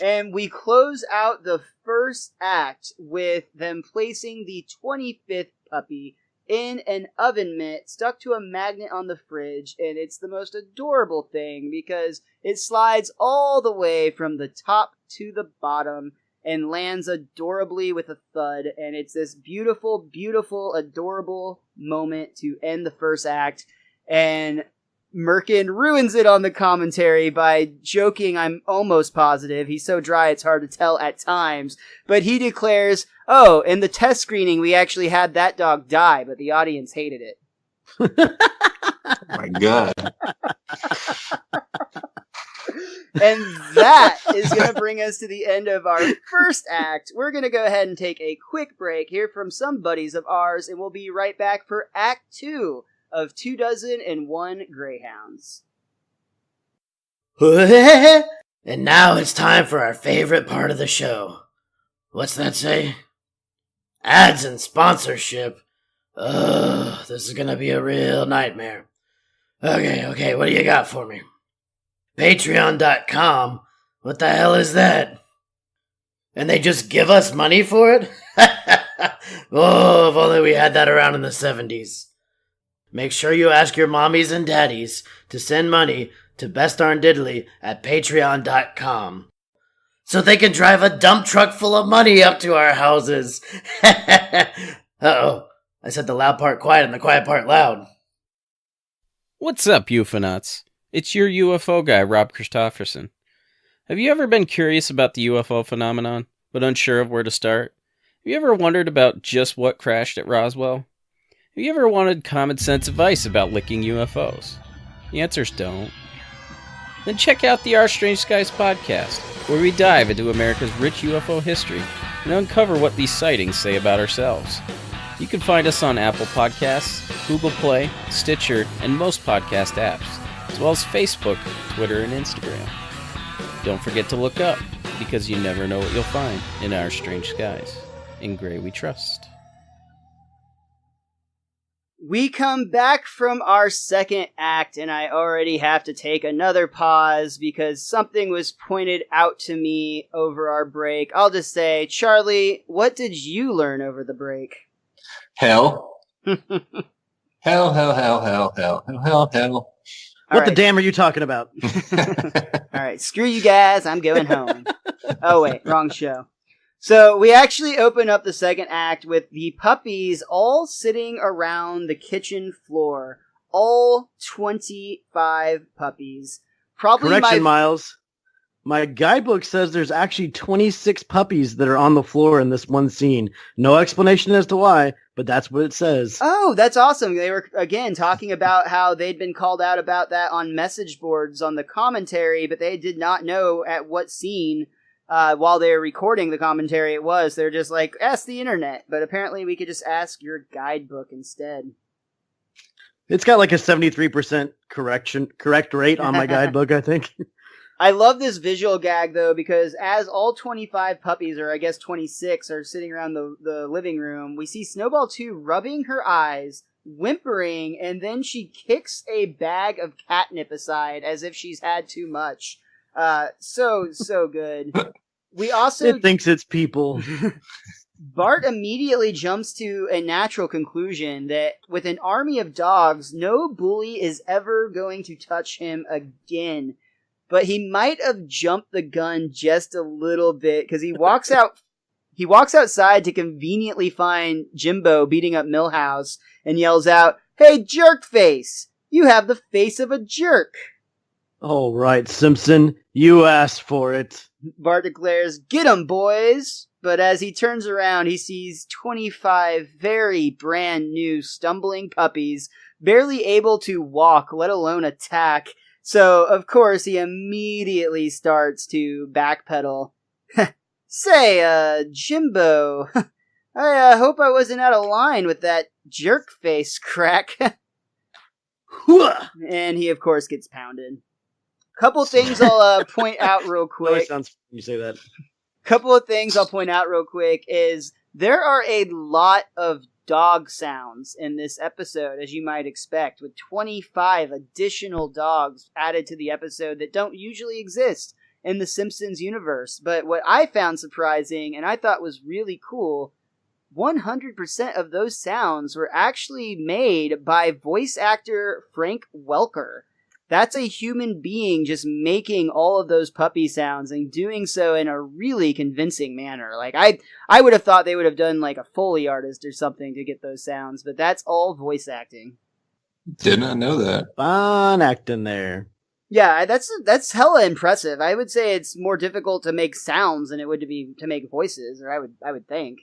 And we close out the first act with them placing the 25th puppy in an oven mitt stuck to a magnet on the fridge, and it's the most adorable thing because it slides all the way from the top to the bottom and lands adorably with a thud, and it's this beautiful, beautiful, adorable moment to end the first act. And Mirkin ruins it on the commentary by joking, I'm almost positive. He's so dry it's hard to tell at times. But he declares, oh, in the test screening we actually had that dog die, but the audience hated it. Oh my God. And that is going to bring us to the end of our first act. We're going to go ahead and take a quick break, hear from some buddies of ours, and we'll be right back for Act 2 of 2 Greyhounds. And now it's time for our favorite part of the show. What's that say? Ads and sponsorship. Ugh, this is gonna be a real nightmare. Okay, what do you got for me? Patreon.com? What the hell is that? And they just give us money for it? Oh, if only we had that around in the 70s. Make sure you ask your mommies and daddies to send money to Best Darn Diddly at patreon.com so they can drive a dump truck full of money up to our houses. Uh-oh, I said the loud part quiet and the quiet part loud. What's up, UFOnauts? It's your UFO guy, Rob Christofferson. Have you ever been curious about the UFO phenomenon, but unsure of where to start? Have you ever wondered about just what crashed at Roswell? Have you ever wanted common sense advice about licking UFOs? The answer's don't. Then check out the Our Strange Skies podcast, where we dive into America's rich UFO history and uncover what these sightings say about ourselves. You can find us on Apple Podcasts, Google Play, Stitcher, and most podcast apps, as well as Facebook, Twitter, and Instagram. Don't forget to look up, because you never know what you'll find in Our Strange Skies. In Grey we trust. We come back from our second act, and I already have to take another pause because something was pointed out to me over our break. I'll just say, Charlie, what did you learn over the break? Hell. Hell, hell, hell, hell, hell, hell, hell. What the damn are you talking about? All right, screw you guys. I'm going home. Oh, wait, wrong show. So we actually open up the second act with the puppies all sitting around the kitchen floor. All 25 puppies. Probably Correction, Miles. My guidebook says there's actually 26 puppies that are on the floor in this one scene. No explanation as to why, but that's what it says. Oh, that's awesome. They were, again, talking about how they'd been called out about that on message boards on the commentary, but they did not know at what scene while they were recording the commentary it was. They're just like, ask the internet. But apparently we could just ask your guidebook instead. It's got like a 73% correct rate on my guidebook, I think. I love this visual gag, though, because as all 25 puppies, or I guess 26, are sitting around the living room, we see Snowball 2 rubbing her eyes, whimpering, and then she kicks a bag of catnip aside as if she's had too much. So good. We also... It thinks it's people. Bart immediately jumps to a natural conclusion that with an army of dogs, no bully is ever going to touch him again. But he might have jumped the gun just a little bit because he walks outside to conveniently find Jimbo beating up Milhouse and yells out, "Hey, jerk face! You have the face of a jerk!" All right, Simpson, you asked for it. Bart declares, "Get 'em, boys!" But as he turns around, he sees 25 very brand new stumbling puppies, barely able to walk, let alone attack. So, of course, he immediately starts to backpedal. Say, Jimbo, I hope I wasn't out of line with that jerk face crack. And he, of course, gets pounded. Couple things I'll point out real quick. Always sounds funny when you say that. Couple of things I'll point out real quick is there are a lot of dog sounds in this episode, as you might expect, with 25 additional dogs added to the episode that don't usually exist in the Simpsons universe. But what I found surprising, and I thought was really cool, 100% of those sounds were actually made by voice actor Frank Welker. That's a human being just making all of those puppy sounds and doing so in a really convincing manner. Like, I would have thought they would have done like a Foley artist or something to get those sounds, but that's all voice acting. Did not know that. Fun acting there. Yeah, that's hella impressive. I would say it's more difficult to make sounds than it would be to make voices, or I would think.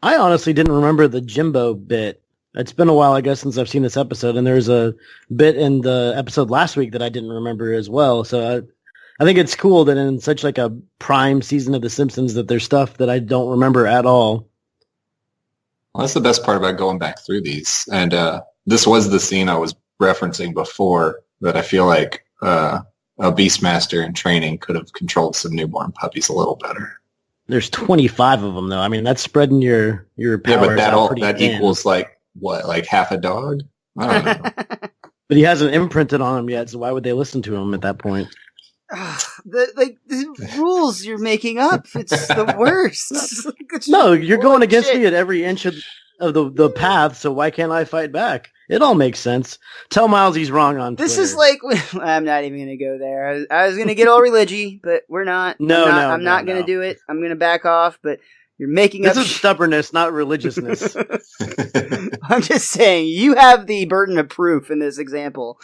I honestly didn't remember the Jimbo bit. It's been a while, I guess, since I've seen this episode, and there's a bit in the episode last week that I didn't remember as well. So I think it's cool that in such like a prime season of The Simpsons that there's stuff that I don't remember at all. Well, that's the best part about going back through these. And this was the scene I was referencing before that I feel like a Beastmaster in training could have controlled some newborn puppies a little better. There's 25 of them, though. I mean, that's spreading your powers out pretty that thin. equals like what, like half a dog? I don't know. But he hasn't imprinted on them yet, so why would they listen to him at that point? The rules you're making up, it's the worst. No, you're going against me at every inch of the path, so why can't I fight back? It all makes sense. Tell Miles he's wrong on Twitter. This is like, I'm not even going to go there. I was going to get all religious, but we're not. I'm not going to do it. I'm going to back off, but you're making This is stubbornness, not religiousness. I'm just saying, you have the burden of proof in this example,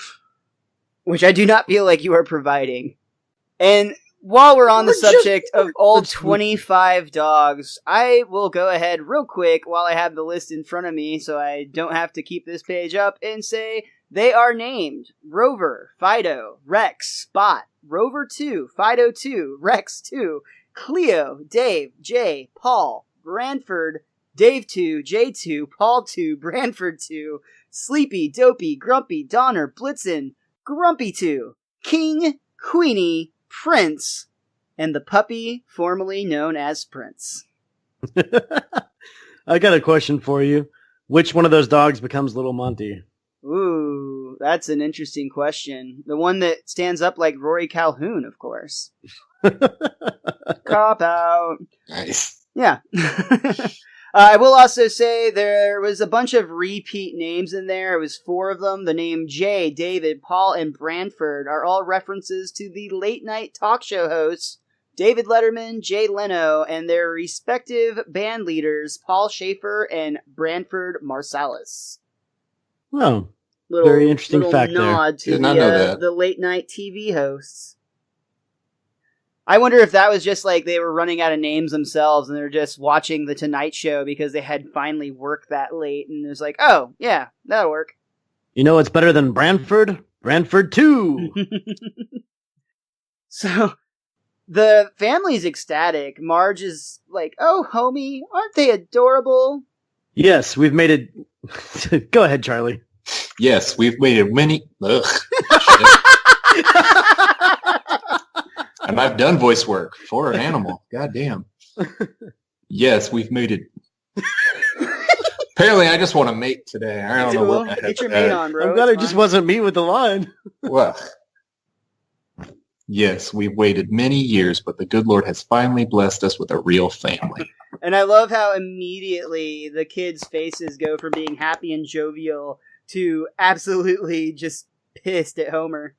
which I do not feel like you are providing. And While we're on the We're subject of all Let's- 25 dogs, I will go ahead real quick while I have the list in front of me so I don't have to keep this page up and say they are named Rover, Fido, Rex, Spot, Rover 2, Fido 2, Rex 2, Cleo, Dave, Jay, Paul, Branford, Dave 2, Jay 2, Paul 2, Branford 2, Sleepy, Dopey, Grumpy, Donner, Blitzen, Grumpy 2, King, Queenie, Prince, and the puppy formerly known as Prince. I got a question for you. Which one of those dogs becomes Little Monty? Ooh, that's an interesting question. The one that stands up like Rory Calhoun, of course. Cop out. Nice. Yeah. I will also say there was a bunch of repeat names in there. It was 4 of them. The name Jay, David, Paul, and Branford are all references to the late night talk show hosts David Letterman, Jay Leno, and their respective band leaders Paul Schaefer and Branford Marsalis. Oh, very interesting fact there. Nod to Did not know that. the late night TV hosts. I wonder if that was just like they were running out of names themselves and they're just watching The Tonight Show because they had finally worked that late and it was like, oh, yeah, that'll work. You know what's better than Branford? Branford 2! So the family's ecstatic. Marge is like, oh, homie, aren't they adorable? Yes, we've made it... Go ahead, Charlie. Yes, we've waited many... Ugh. And I've done voice work for an animal. God damn. Yes, we've made it. Apparently, I just want to mate today. I don't know what. Get your mate on, bro. I'm glad It's it just fine. wasn't me with the line. Well, yes, we've waited many years, but the good Lord has finally blessed us with a real family. And I love how immediately the kids' faces go from being happy and jovial to absolutely just pissed at Homer.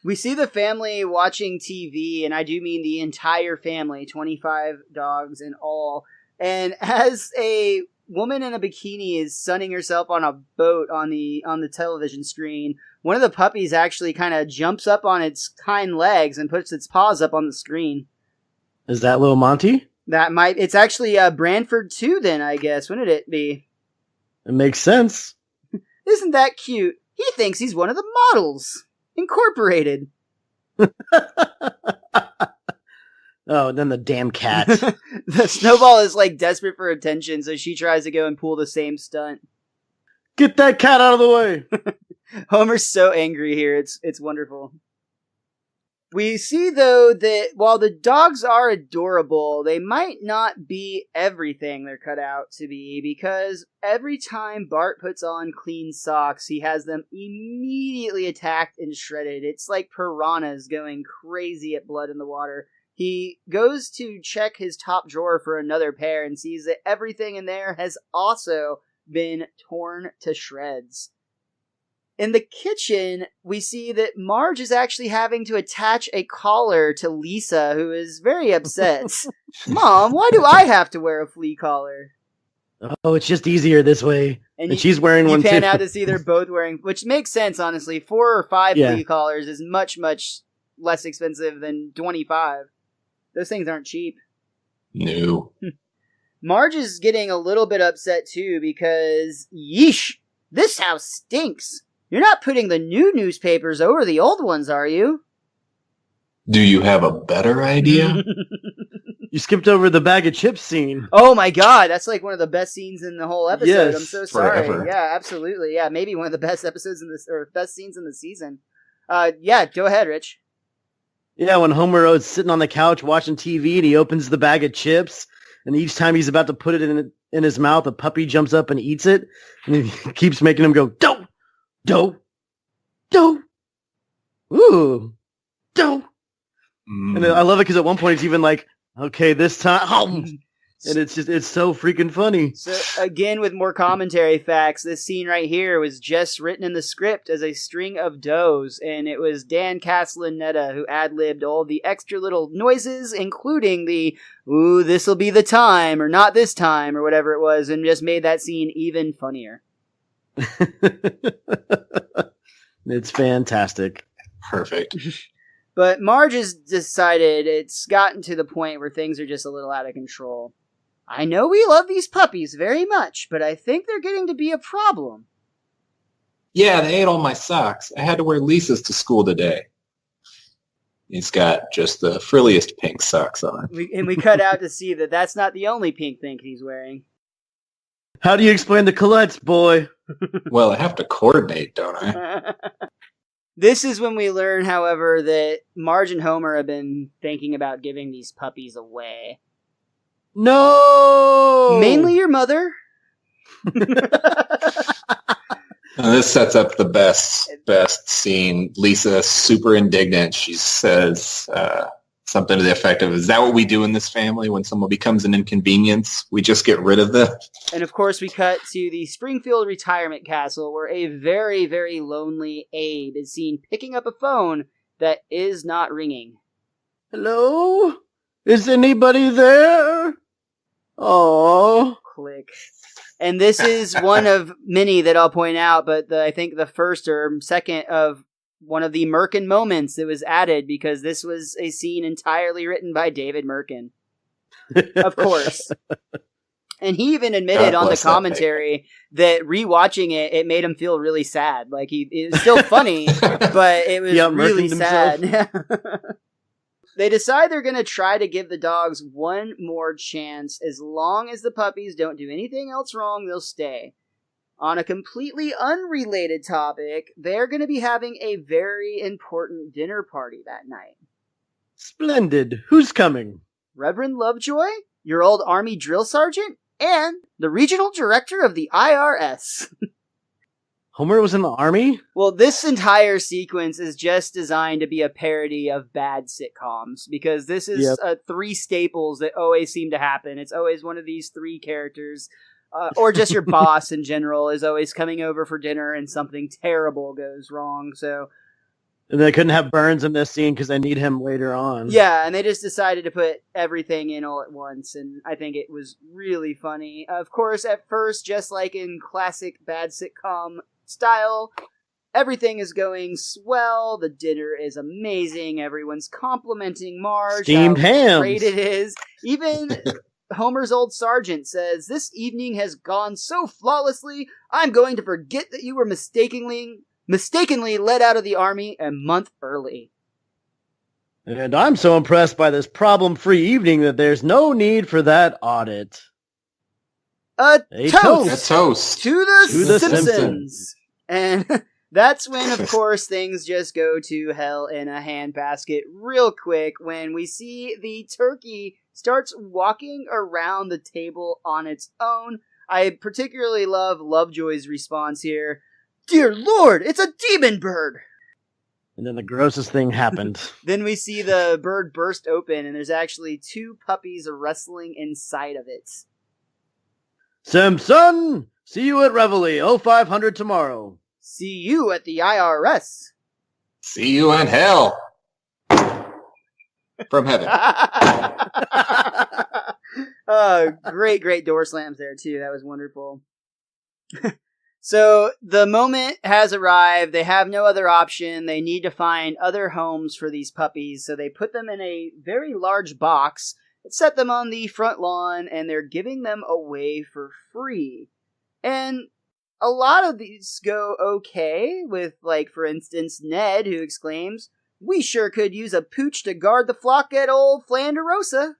We see the family watching TV, and I do mean the entire family, 25 dogs in all. And as a woman in a bikini is sunning herself on a boat on the television screen, one of the puppies actually kind of jumps up on its hind legs and puts its paws up on the screen. Is that Little Monty? It's actually Branford 2 then, I guess. Wouldn't it be? It makes sense. Isn't that cute? He thinks he's one of the models. Incorporated. Oh, and then the damn cat. The Snowball is like desperate for attention, so she tries to go and pull the same stunt. Get that cat out of the way! Homer's so angry here. It's wonderful. We see, though, that while the dogs are adorable, they might not be everything they're cut out to be, because every time Bart puts on clean socks, he has them immediately attacked and shredded. It's like piranhas going crazy at blood in the water. He goes to check his top drawer for another pair and sees that everything in there has also been torn to shreds. In the kitchen, we see that Marge is actually having to attach a collar to Lisa, who is very upset. Mom, why do I have to wear a flea collar? Oh, it's just easier this way. And she's wearing one too. You pan too. out to see they're both wearing, which makes sense, honestly. 4 or 5 flea collars is much, much less expensive than 25. Those things aren't cheap. No. Marge is getting a little bit upset, too, because, yeesh, this house stinks. You're not putting the new newspapers over the old ones, are you? Do you have a better idea? You skipped over the bag of chips scene. Oh my god, that's like one of the best scenes in the whole episode. Yes, I'm so sorry. forever. Yeah, absolutely. Yeah, maybe one of the best episodes in this, or best scenes in the season. Yeah, go ahead, Rich. Yeah, when Homer is sitting on the couch watching TV and he opens the bag of chips, and each time he's about to put it in his mouth, a puppy jumps up and eats it, and he keeps making him go, dough, dough, dough, ooh, dough. And I love it because at one point he's even like, okay, this time, and it's so freaking funny. So again, with more commentary facts, this scene right here was just written in the script as a string of does, and it was Dan Castellaneta who ad-libbed all the extra little noises, including the, ooh, this'll be the time, or not this time, or whatever it was, and just made that scene even funnier. It's fantastic. Perfect. But Marge has decided it's gotten to the point where things are just a little out of control. I know we love these puppies very much, but I think they're getting to be a problem. Yeah, they ate all my socks. I had to wear Lisa's to school today. He's got just the frilliest pink socks on. We cut out to see that that's not the only pink thing he's wearing. How do you explain the Colette's, boy? Well, I have to coordinate, don't I? This is when we learn, however, that Marge and Homer have been thinking about giving these puppies away. No! Mainly your mother. This sets up the best scene. Lisa's super indignant. She says something to the effect of, is that what we do in this family when someone becomes an inconvenience? We just get rid of them? And of course we cut to the Springfield retirement castle where a very, very lonely Abe is seen picking up a phone that is not ringing. Hello? Is anybody there? Oh. Click. And this is one of many that I'll point out, but I think the first or second of one of the Mirkin Moments that was added because this was a scene entirely written by David Mirkin. Of course. And he even admitted on the commentary that rewatching it made him feel really sad. Like it was still funny, but it was really sad. They decide they're going to try to give the dogs one more chance. As long as the puppies don't do anything else wrong, they'll stay. On a completely unrelated topic, they're going to be having a very important dinner party that night. Splendid. Who's coming? Reverend Lovejoy, your old Army drill sergeant, and the regional director of the IRS. Homer was in the Army? Well, this entire sequence is just designed to be a parody of bad sitcoms, because this is three staples that always seem to happen. It's always one of these three characters, or just your boss in general is always coming over for dinner and something terrible goes wrong, so... And they couldn't have Burns in this scene because they need him later on. Yeah, and they just decided to put everything in all at once, and I think it was really funny. Of course, at first, just like in classic bad sitcom style, everything is going swell, the dinner is amazing, everyone's complimenting Marge, steamed how hams. Great it is. Even Homer's old sergeant says, "This evening has gone so flawlessly, I'm going to forget that you were mistakenly let out of the Army a month early." And I'm so impressed by this problem-free evening that there's no need for that audit. A toast! A toast to the Simpsons! And that's when, of course, things just go to hell in a handbasket real quick when we see the turkey starts walking around the table on its own. I particularly love Lovejoy's response here. "Dear Lord, it's a demon bird!" And then the grossest thing happened. Then we see the bird burst open, and there's actually two puppies wrestling inside of it. Simpson! See you at Reveille, 0500 tomorrow. See you at the IRS. See you in hell. From heaven. Oh, great door slams there, too. That was wonderful. So, the moment has arrived. They have no other option. They need to find other homes for these puppies. So they put them in a very large box, set them on the front lawn, and they're giving them away for free. And a lot of these go okay with, like, for instance, Ned, who exclaims, "We sure could use a pooch to guard the flock at old Flanderosa."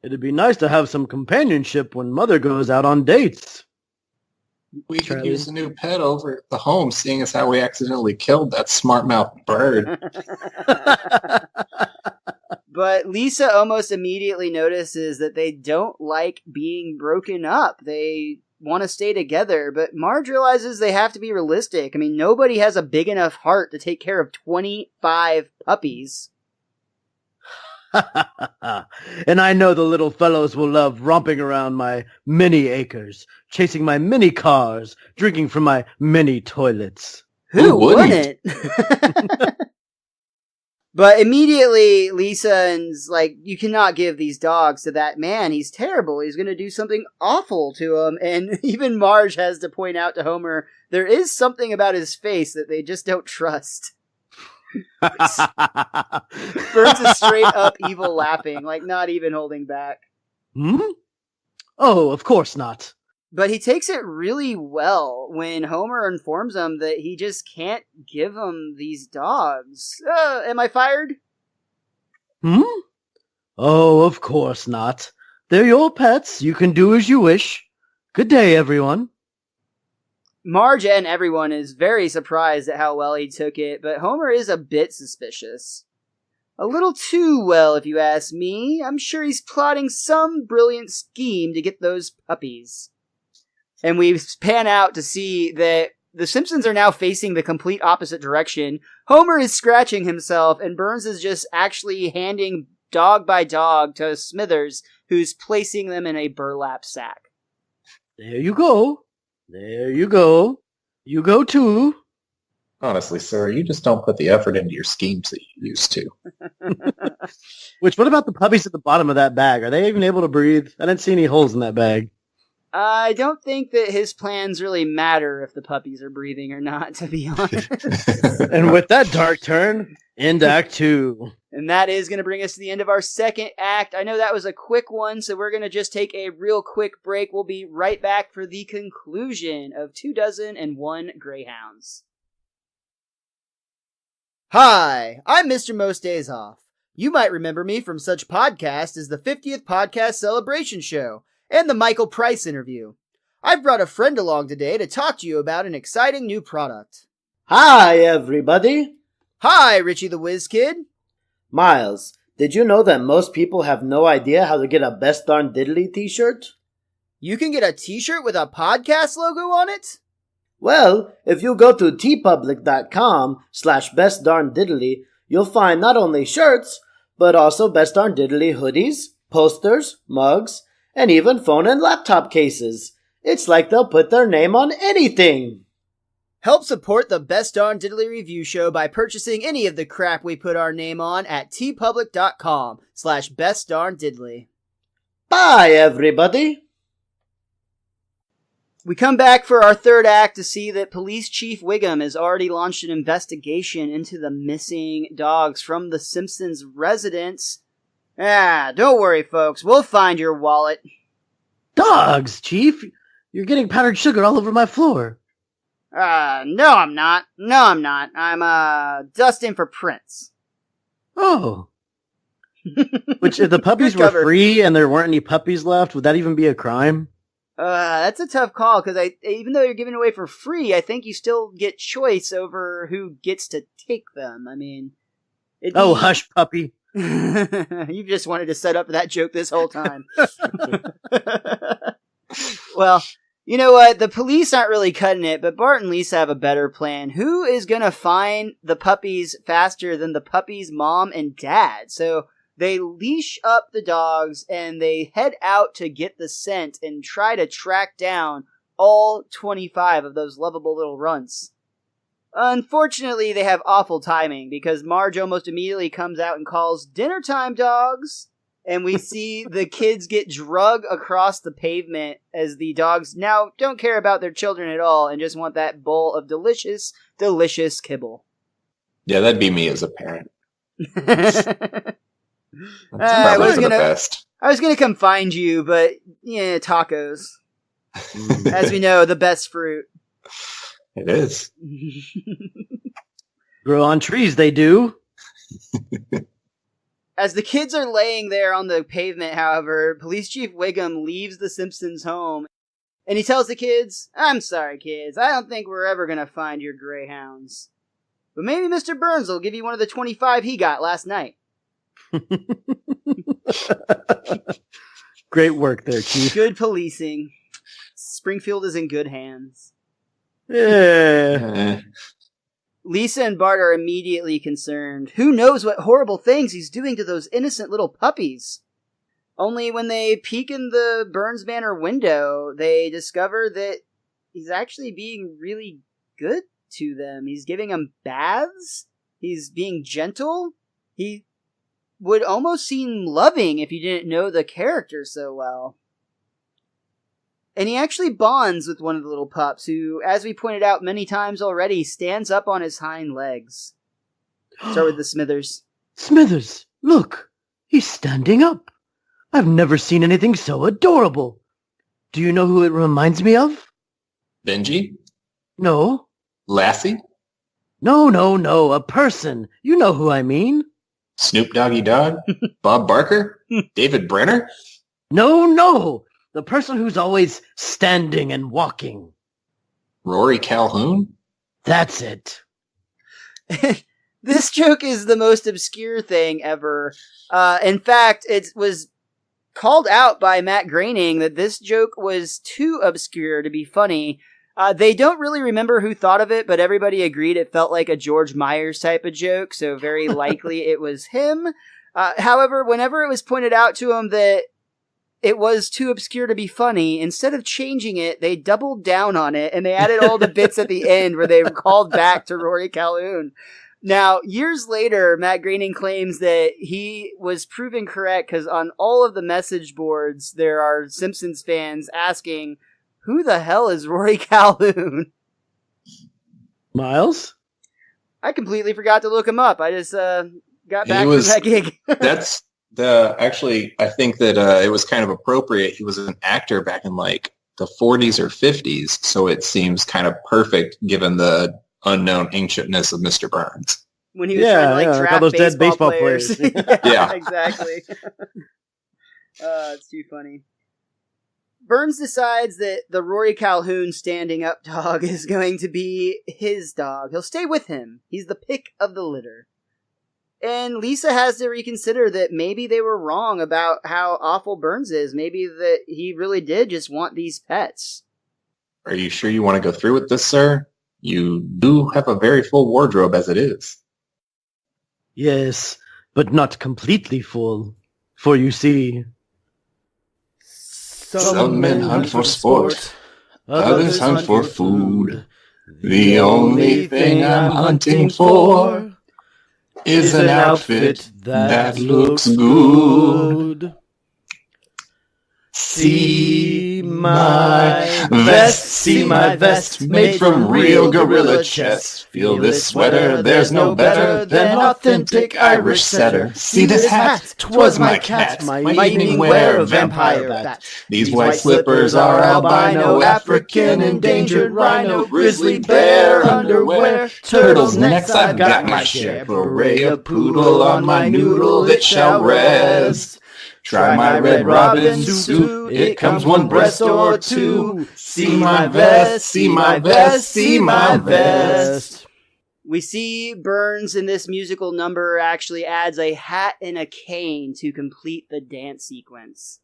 It'd be nice to have some companionship when Mother goes out on dates. We could use a new pet over at the home, seeing as how we accidentally killed that smart-mouthed bird. But Lisa almost immediately notices that they don't like being broken up. They want to stay together, but Marge realizes they have to be realistic. I mean, nobody has a big enough heart to take care of 25 puppies. And I know the little fellows will love romping around my mini acres, chasing my mini cars, drinking from my mini toilets. Who wouldn't? But immediately Lisa's like, "You cannot give these dogs to that man. He's terrible. He's going to do something awful to them." And even Marge has to point out to Homer, there is something about his face that they just don't trust. Burns is straight up evil laughing, like not even holding back. Hmm? Oh, of course not. But he takes it really well when Homer informs him that he just can't give him these dogs. Am I fired? Hmm? Oh, of course not. They're your pets. You can do as you wish. Good day, everyone. Marge and everyone is very surprised at how well he took it, but Homer is a bit suspicious. A little too well, if you ask me. I'm sure he's plotting some brilliant scheme to get those puppies. And we pan out to see that the Simpsons are now facing the complete opposite direction. Homer is scratching himself, and Burns is just actually handing dog by dog to Smithers, who's placing them in a burlap sack. There you go. There you go. You go too. Honestly, sir, you just don't put the effort into your schemes that you used to. Which, what about the puppies at the bottom of that bag? Are they even able to breathe? I didn't see any holes in that bag. I don't think that his plans really matter if the puppies are breathing or not, to be honest. And with that dark turn, into Act 2. And that is going to bring us to the end of our second act. I know that was a quick one, so we're going to just take a real quick break. We'll be right back for the conclusion of 2 and 1 Greyhounds. Hi, I'm MrMostDaysOff. You might remember me from such podcasts as the 50th Podcast Celebration Show and the Michael Price interview. I've brought a friend along today to talk to you about an exciting new product. Hi, everybody. Hi, Richie the WizKid. Miles, did you know that most people have no idea how to get a Best Darn Diddly t-shirt? You can get a t-shirt with a podcast logo on it? Well, if you go to tpublic.com/bestdarndiddly, you'll find not only shirts, but also Best Darn Diddly hoodies, posters, mugs, and even phone and laptop cases. It's like they'll put their name on anything. Help support the Best Darn Diddly Review Show by purchasing any of the crap we put our name on at tpublic.com/bestdarndiddly. Bye, everybody. We come back for our third act to see that Police Chief Wiggum has already launched an investigation into the missing dogs from the Simpsons residence. Don't worry, folks. We'll find your wallet. Dogs, Chief. You're getting powdered sugar all over my floor. No, I'm not. I'm dusting for prints. Oh. Which, if the puppies were free and there weren't any puppies left, would that even be a crime? That's a tough call, because even though you're giving away for free, I think you still get choice over who gets to take them. I mean... hush, puppy. You just wanted to set up that joke this whole time. Well, you know what? The police aren't really cutting it, but Bart and Lisa have a better plan. Who is going to find the puppies faster than the puppies' mom and dad? So they leash up the dogs and they head out to get the scent and try to track down all 25 of those lovable little runts. Unfortunately, they have awful timing because Marge almost immediately comes out and calls, "Dinner time, dogs!" And we see the kids get drug across the pavement as the dogs now don't care about their children at all and just want that bowl of delicious, delicious kibble. Yeah, that'd be me as a parent. I was gonna come find you, but yeah, tacos. As we know, the best fruit. It is. Grow on trees, they do. As the kids are laying there on the pavement, however, Police Chief Wiggum leaves the Simpsons' home, and he tells the kids, "I'm sorry, kids, I don't think we're ever gonna find your greyhounds. But maybe Mr. Burns will give you one of the 25 he got last night." Great work there, Chief. Good policing. Springfield is in good hands. Yeah. Lisa and Bart are immediately concerned. Who knows what horrible things he's doing to those innocent little puppies? Only when they peek in the Burns Manor window, they discover that he's actually being really good to them. He's giving them baths. He's being gentle. He would almost seem loving if you didn't know the character so well. And he actually bonds with one of the little pups who, as we pointed out many times already, stands up on his hind legs. Start with the Smithers. Smithers, look. He's standing up. I've never seen anything so adorable. Do you know who it reminds me of? Benji? No. Lassie? No. A person. You know who I mean. Snoop Doggy Dogg? Bob Barker? David Brenner? No. The person who's always standing and walking. Rory Calhoun? That's it. This joke is the most obscure thing ever. In fact, it was called out by Matt Groening that this joke was too obscure to be funny. They don't really remember who thought of it, but everybody agreed it felt like a George Myers type of joke, so very likely it was him. However, whenever it was pointed out to him that it was too obscure to be funny, instead of changing it, they doubled down on it, and they added all the bits at the end where they called back to Rory Calhoun. Now, years later, Matt Groening claims that he was proven correct because on all of the message boards, there are Simpsons fans asking, who the hell is Rory Calhoun? Miles? I completely forgot to look him up. I just got back from that gig. That's actually, I think that it was kind of appropriate. He was an actor back in like the 40s or 50s, so it seems kind of perfect given the unknown ancientness of Mr. Burns. When he was trying to draft all those dead baseball players. Yeah. Exactly. It's too funny. Burns decides that the Rory Calhoun standing up dog is going to be his dog. He'll stay with him. He's the pick of the litter. And Lisa has to reconsider that maybe they were wrong about how awful Burns is. Maybe that he really did just want these pets. Are you sure you want to go through with this, sir? You do have a very full wardrobe as it is. Yes, but not completely full. For you see... Some men hunt for sport, others hunt for food. The only thing I'm hunting for is an outfit that looks good. See my vest, made from real gorilla chest. Feel this sweater, there's no better than authentic Irish setter. See this hat, 'twas my cat, my evening wear, vampire bat. These white slippers are albino, African endangered rhino, grizzly bear underwear, turtles necks, I've got my share. Beret poodle on my noodle, it shall rest. Try my Red Robin suit, it comes one breast or two. See my vest, see my vest, see my vest. We see Burns in this musical number actually adds a hat and a cane to complete the dance sequence.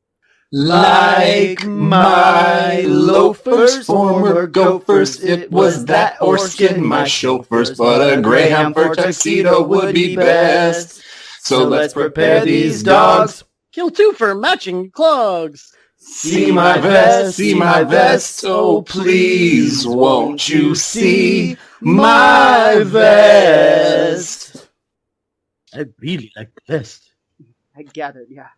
Like my loafers, former gophers, it was that or skin my chauffeurs, but a greyhound for tuxedo would be best. So let's prepare these dogs. Kill two for matching clogs. See my vest, oh please, won't you see my vest? I really like the vest. I gathered, yeah.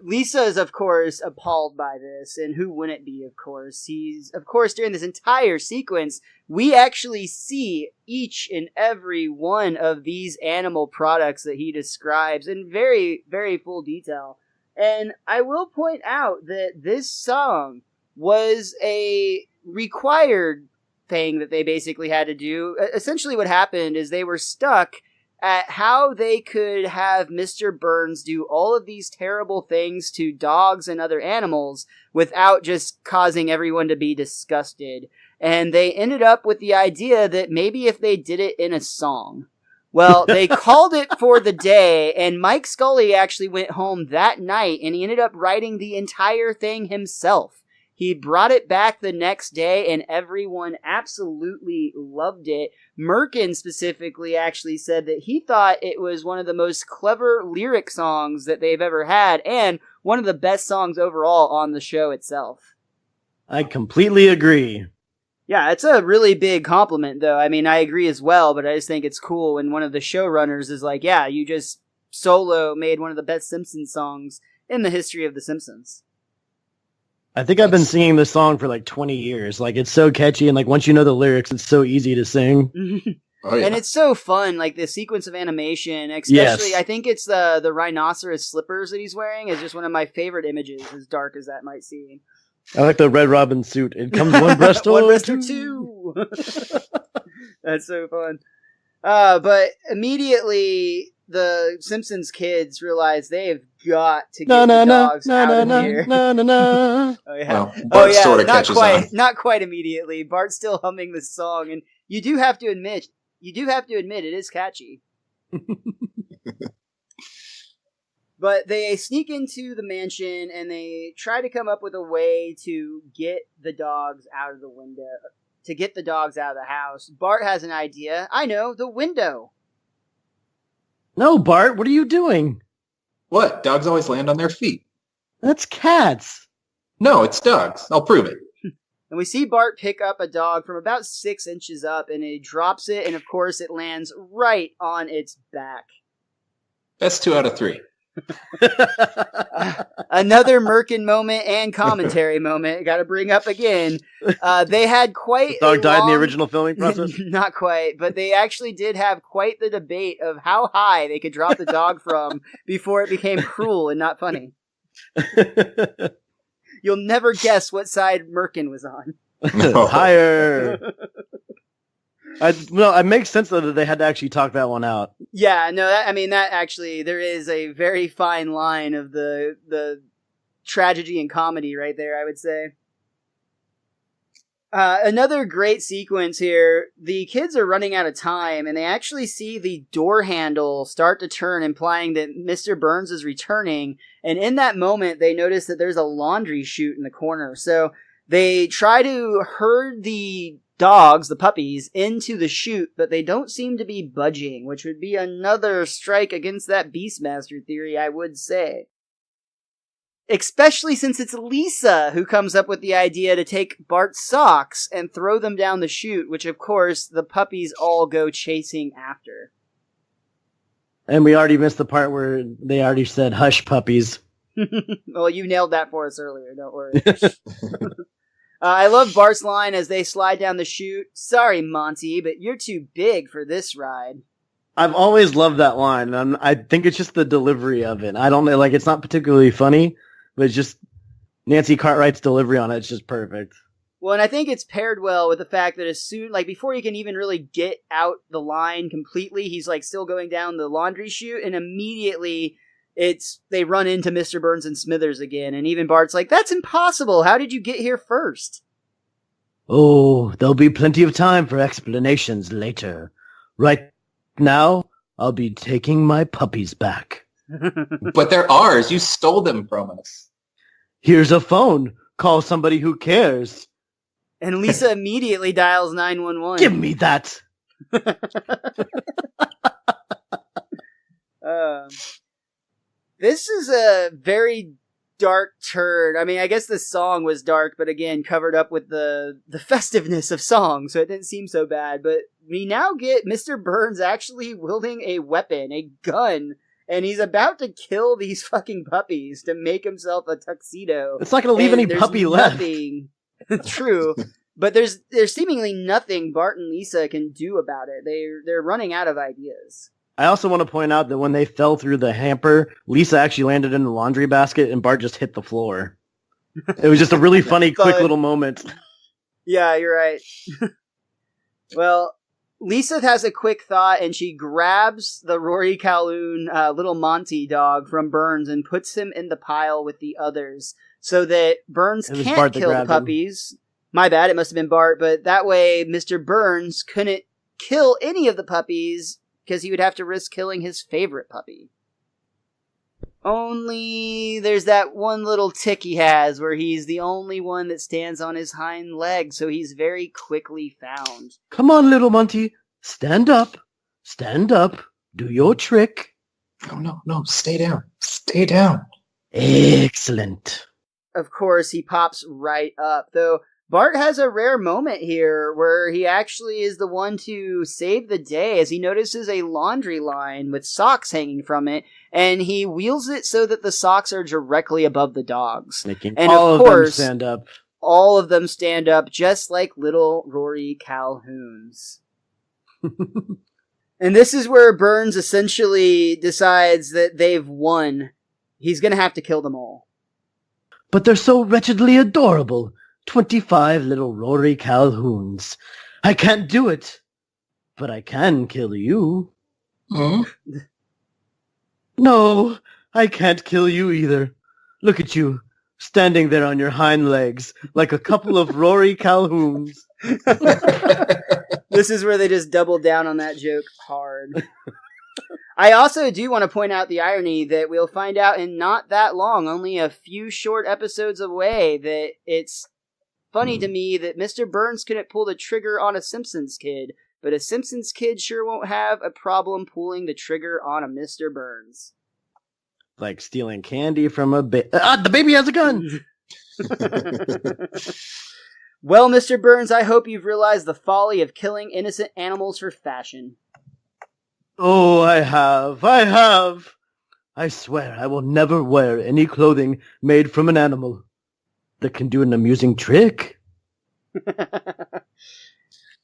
Lisa is, of course, appalled by this, and who wouldn't be, of course? During this entire sequence, we actually see each and every one of these animal products that he describes in very, very full detail. And I will point out that this song was a required thing that they basically had to do. Essentially what happened is they were stuck at how they could have Mr. Burns do all of these terrible things to dogs and other animals without just causing everyone to be disgusted. And they ended up with the idea that maybe if they did it in a song. Well, they called it for the day, and Mike Scully actually went home that night, and he ended up writing the entire thing himself. He brought it back the next day, and everyone absolutely loved it. Mirkin specifically actually said that he thought it was one of the most clever lyric songs that they've ever had, and one of the best songs overall on the show itself. I completely agree. Yeah, it's a really big compliment, though. I mean, I agree as well, but I just think it's cool when one of the showrunners is like, yeah, you just solo made one of the best Simpsons songs in the history of The Simpsons. I think I've been singing this song for like 20 years. Like, it's so catchy, and like once you know the lyrics, it's so easy to sing. Oh, yeah. And it's so fun, like the sequence of animation, especially, Yes. I think it's the rhinoceros slippers that he's wearing is just one of my favorite images, as dark as that might seem. I like the Red Robin suit. It comes one breast One or breast or two. That's so fun. But immediately the Simpsons kids realize they've got to get the dogs out of here. No. Oh yeah. Well, Bart sort of not catches quite, on. not quite immediately. Bart's still humming this song, and you do have to admit it is catchy. But they sneak into the mansion and they try to come up with a way to get the dogs out of the window, to get the dogs out of the house. Bart has an idea. I know, the window. No, Bart, what are you doing? What? Dogs always land on their feet. That's cats. No, it's dogs. I'll prove it. And we see Bart pick up a dog from about 6 inches up, and he drops it, and of course it lands right on its back. That's 2 out of 3. Another Mirkin moment and commentary moment. Got to bring up again. They had quite The dog died in the long- original filming process? Not quite, but they actually did have quite the debate of how high they could drop the dog from before it became cruel and not funny. You'll never guess what side Mirkin was on. No. Higher. It makes sense though that they had to actually talk that one out. Yeah, no, that actually, there is a very fine line of the tragedy and comedy right there, I would say. Another great sequence here. The kids are running out of time, and they actually see the door handle start to turn, implying that Mr. Burns is returning. And in that moment, they notice that there's a laundry chute in the corner. So they try to herd the dogs, the puppies, into the chute, but they don't seem to be budging, which would be another strike against that Beastmaster theory, I would say. Especially since it's Lisa who comes up with the idea to take Bart's socks and throw them down the chute, which of course the puppies all go chasing after. And we already missed the part where they already said hush puppies. Well, you nailed that for us earlier, don't worry. I love Bart's line as they slide down the chute. Sorry, Monty, but you're too big for this ride. I've always loved that line, and I think it's just the delivery of it. I don't know, it's not particularly funny, but it's just Nancy Cartwright's delivery on it. It's just perfect. Well, and I think it's paired well with the fact that as soon, before he can even really get out the line completely, he's still going down the laundry chute, and immediately they run into Mr. Burns and Smithers again, and even Bart's like, that's impossible, how did you get here first? Oh, there'll be plenty of time for explanations later. Right now, I'll be taking my puppies back. But they're ours. You stole them from us. Here's a phone. Call somebody who cares. And Lisa immediately dials 911. Give me that. This is a very dark turn. I mean, I guess the song was dark, but again, covered up with the festiveness of song, so it didn't seem so bad. But we now get Mr. Burns actually wielding a weapon, a gun, and he's about to kill these fucking puppies to make himself a tuxedo. It's not going to leave any puppy left. True. But there's seemingly nothing Bart and Lisa can do about it. They're running out of ideas. I also want to point out that when they fell through the hamper, Lisa actually landed in the laundry basket and Bart just hit the floor. It was just a really funny, quick little moment. Yeah, you're right. Well, Lisa has a quick thought and she grabs the Rory Calhoun little Monty dog from Burns and puts him in the pile with the others so that Burns can't kill the puppies. My bad, it must have been Bart, but that way Mr. Burns couldn't kill any of the puppies because he would have to risk killing his favorite puppy. Only there's that one little tick he has where he's the only one that stands on his hind legs, so he's very quickly found. Come on, little Monty. Stand up. Stand up. Do your trick. No. Stay down. Stay down. Excellent. Of course, he pops right up, though Bart has a rare moment here where he actually is the one to save the day as he notices a laundry line with socks hanging from it, and he wheels it so that the socks are directly above the dogs. Making and all of of course, them stand up. All of them stand up just like little Rory Calhouns. And this is where Burns essentially decides that they've won. He's going to have to kill them all. But they're so wretchedly adorable. 25 little Rory Calhouns. I can't do it. But I can kill you. Huh? No, I can't kill you either. Look at you, standing there on your hind legs, like a couple of Rory Calhouns. This is where they just double down on that joke hard. I also do want to point out the irony that we'll find out in not that long, only a few short episodes away, that it's funny to me that Mr. Burns couldn't pull the trigger on a Simpsons kid, but a Simpsons kid sure won't have a problem pulling the trigger on a Mr. Burns. Like stealing candy from a baby. The baby has a gun! Well, Mr. Burns, I hope you've realized the folly of killing innocent animals for fashion. Oh, I have. I swear I will never wear any clothing made from an animal that can do an amusing trick.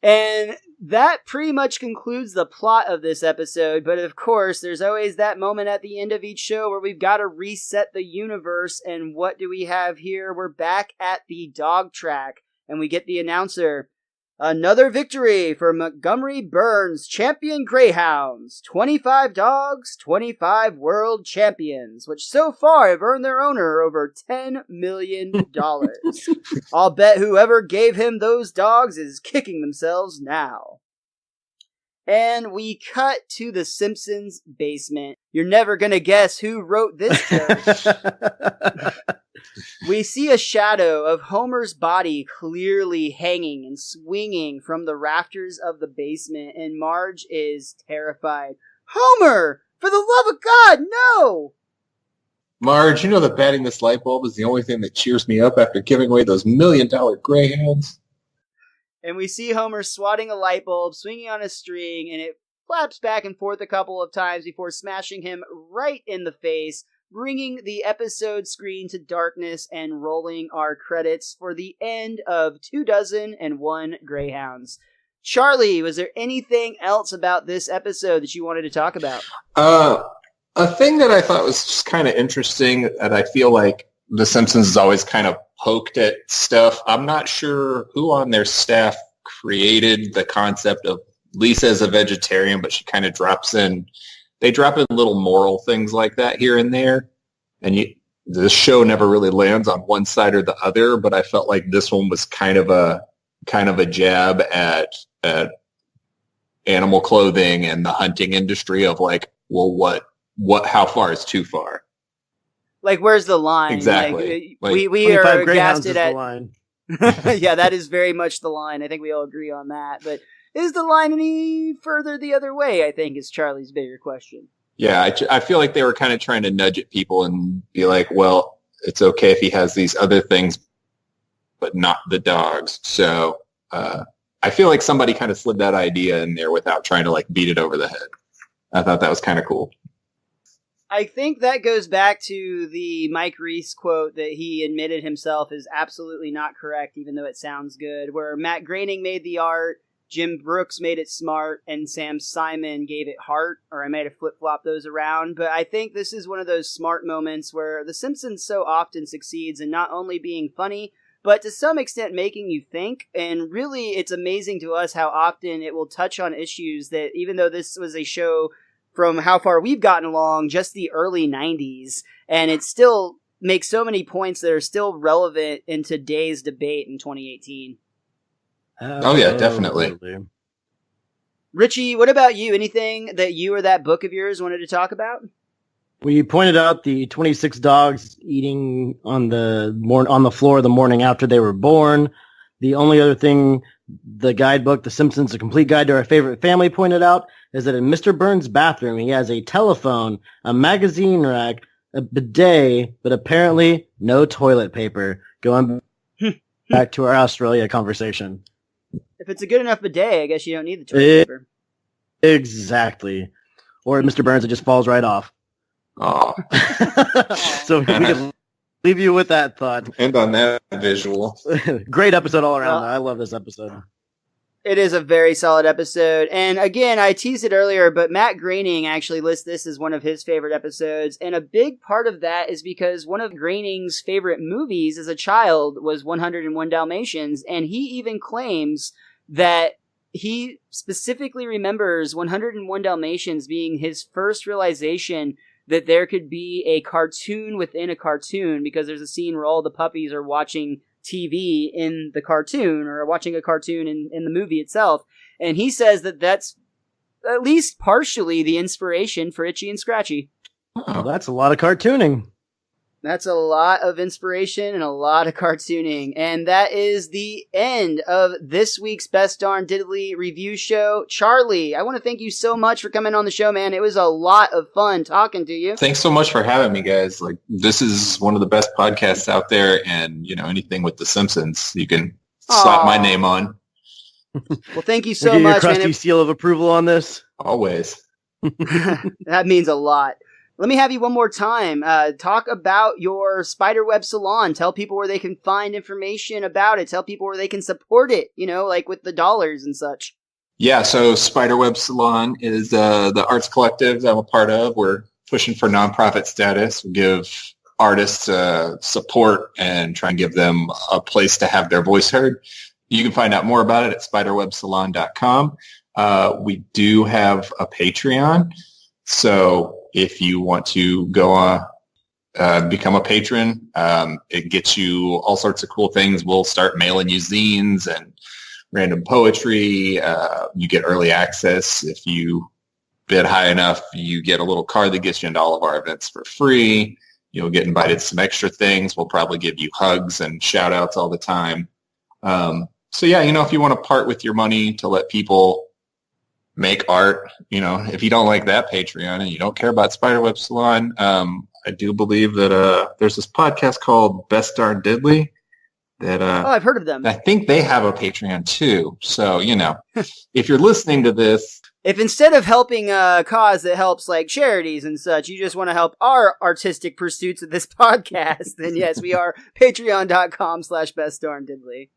And that pretty much concludes the plot of this episode, but of course, there's always that moment at the end of each show where we've got to reset the universe, and what do we have here? We're back at the dog track, and we get the announcer. Another victory for Montgomery Burns Champion Greyhounds. 25 dogs, 25 world champions, which so far have earned their owner over $10 million. I'll bet whoever gave him those dogs is kicking themselves now. And we cut to the Simpsons basement. You're never going to guess who wrote this joke. We see a shadow of Homer's body clearly hanging and swinging from the rafters of the basement, and Marge is terrified. Homer! For the love of God, no! Marge, you know that batting this light bulb is the only thing that cheers me up after giving away those $1 million Greyhounds? And we see Homer swatting a light bulb, swinging on a string, and it flaps back and forth a couple of times before smashing him right in the face, bringing the episode screen to darkness and rolling our credits for the end of Dozen and One Greyhounds. Charlie, was there anything else about this episode that you wanted to talk about? A thing that I thought was just kind of interesting, and I feel like The Simpsons has always kind of poked at stuff. I'm not sure who on their staff created the concept of Lisa as a vegetarian, but she kind of they drop in little moral things like that here and there. And the show never really lands on one side or the other, but I felt like this one was kind of a jab at animal clothing and the hunting industry of like, well, how far is too far? Like, where's the line? Exactly. We are gasted at the line. Yeah, that is very much the line. I think we all agree on that. But is the line any further the other way, I think, is Charlie's bigger question. Yeah, I feel like they were kind of trying to nudge at people and be like, well, it's okay if he has these other things, but not the dogs. So I feel like somebody kind of slid that idea in there without trying to like beat it over the head. I thought that was kind of cool. I think that goes back to the Mike Reese quote that he admitted himself is absolutely not correct, even though it sounds good, where Matt Groening made the art, Jim Brooks made it smart, and Sam Simon gave it heart, or I might have flip-flopped those around, but I think this is one of those smart moments where The Simpsons so often succeeds in not only being funny, but to some extent making you think, and really it's amazing to us how often it will touch on issues that, even though this was a show from how far we've gotten along, just the early 90s, and it still makes so many points that are still relevant in today's debate in 2018. Oh yeah, definitely. Richie, what about you? Anything that you or that book of yours wanted to talk about? We pointed out the 26 dogs eating on the floor the morning after they were born. The only other thing the guidebook, The Simpsons, A Complete Guide to Our Favorite Family, pointed out is that in Mr. Burns' bathroom, he has a telephone, a magazine rack, a bidet, but apparently no toilet paper. Going back to our Australia conversation. If it's a good enough bidet, I guess you don't need the toilet paper. Exactly. Or at Mr. Burns, it just falls right off. Oh. So we can leave you with that thought. End on that visual. Great episode all around. I love this episode. It is a very solid episode. And again, I teased it earlier, but Matt Groening actually lists this as one of his favorite episodes. And a big part of that is because one of Groening's favorite movies as a child was 101 Dalmatians. And he even claims that he specifically remembers 101 Dalmatians being his first realization that there could be a cartoon within a cartoon, because there's a scene where all the puppies are watching TV in the cartoon, or watching a cartoon in the movie itself. And he says that that's at least partially the inspiration for Itchy and Scratchy. Oh, that's a lot of cartooning. That's a lot of inspiration and a lot of cartooning. And that is the end of this week's Best Darn Diddly review show. Charlie, I want to thank you so much for coming on the show, man. It was a lot of fun talking to you. Thanks so much for having me, guys. Like, this is one of the best podcasts out there, and, you know, anything with The Simpsons, you can slap my name on. Well, thank you so We'll much, your crusty man. seal of approval on this. Always. That means a lot. Let me have you one more time. Talk about your Spider Web Salon. Tell people where they can find information about it. Tell people where they can support it, you know, like with the dollars and such. Yeah, so Spider Web Salon is the arts collective that I'm a part of. We're pushing for nonprofit status. We give artists support and try and give them a place to have their voice heard. You can find out more about it at spiderwebsalon.com. We do have a Patreon. So if you want to go become a patron, it gets you all sorts of cool things. We'll start mailing you zines and random poetry. You get early access. If you bid high enough, you get a little card that gets you into all of our events for free. You'll get invited to some extra things. We'll probably give you hugs and shout outs all the time. So yeah, you know, if you want to part with your money to let people make art, you know, if you don't like that Patreon and you don't care about Spiderweb Salon, I do believe that there's this podcast called Best Darn Diddly that I've heard of them. I think they have a Patreon too. So, you know, if you're listening to this, if instead of helping a cause that helps like charities and such, you just want to help our artistic pursuits of this podcast, then yes, we are patreon.com/bestdarndiddly.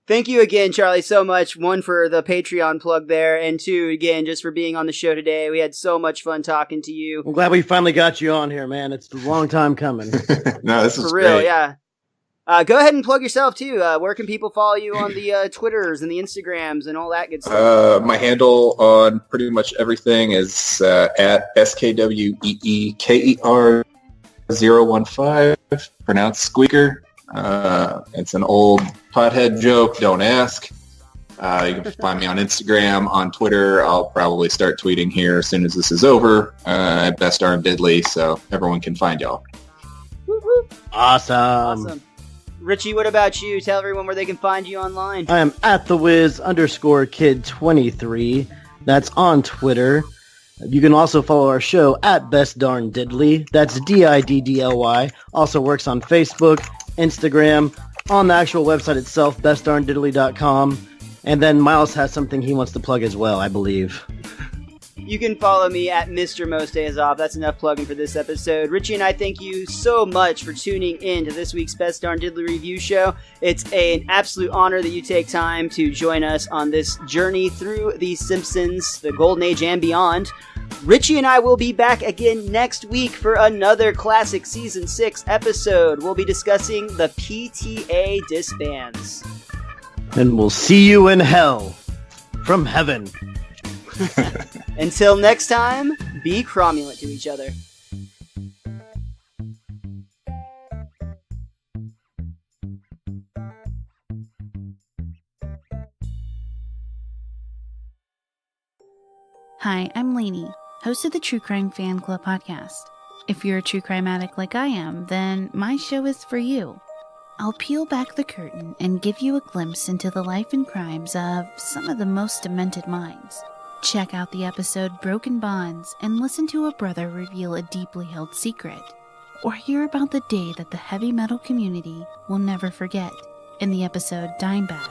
Thank you again, Charlie, so much. One, for the Patreon plug there, and two, again, just for being on the show today. We had so much fun talking to you. I'm glad we finally got you on here, man. It's a long time coming. No, this is for real, great. yeah. Go ahead and plug yourself, too. Where can people follow you on the Twitters and the Instagrams and all that good stuff? My handle on pretty much everything is at SKWEEKER015, pronounced squeaker. It's an old pothead joke. Don't ask. You can find me on Instagram, on Twitter. I'll probably start tweeting here as soon as this is over at Best Darn Diddly, so everyone can find y'all. Awesome. Richie, what about you? Tell everyone where they can find you online. I am at thewiz_kid23. That's on Twitter. You can also follow our show at Best Darn Diddly. That's DIDDLY. Also works on Facebook, Instagram, on the actual website itself, bestdarndiddly.com. And then Miles has something he wants to plug as well, I believe. You can follow me at MrMostDaysOff. That's enough plugging for this episode. Richie and I thank you so much for tuning in to this week's Best Darn Diddly review show. It's an absolute honor that you take time to join us on this journey through The Simpsons, the Golden Age and beyond. Richie and I will be back again next week for another classic Season 6 episode. We'll be discussing the PTA disbands. And we'll see you in hell from heaven. Until next time, be cromulent to each other. Hi, I'm Lainey, host of the True Crime Fan Club podcast. If you're a true crime addict like I am, then my show is for you. I'll peel back the curtain and give you a glimpse into the life and crimes of some of the most demented minds. Check out the episode Broken Bonds and listen to a brother reveal a deeply held secret. Or hear about the day that the heavy metal community will never forget in the episode Dime Bag.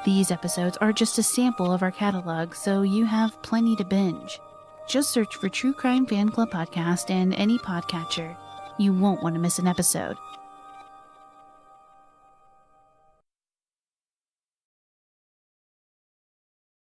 These episodes are just a sample of our catalog, so you have plenty to binge. Just search for True Crime Fan Club Podcast in any podcatcher. You won't want to miss an episode.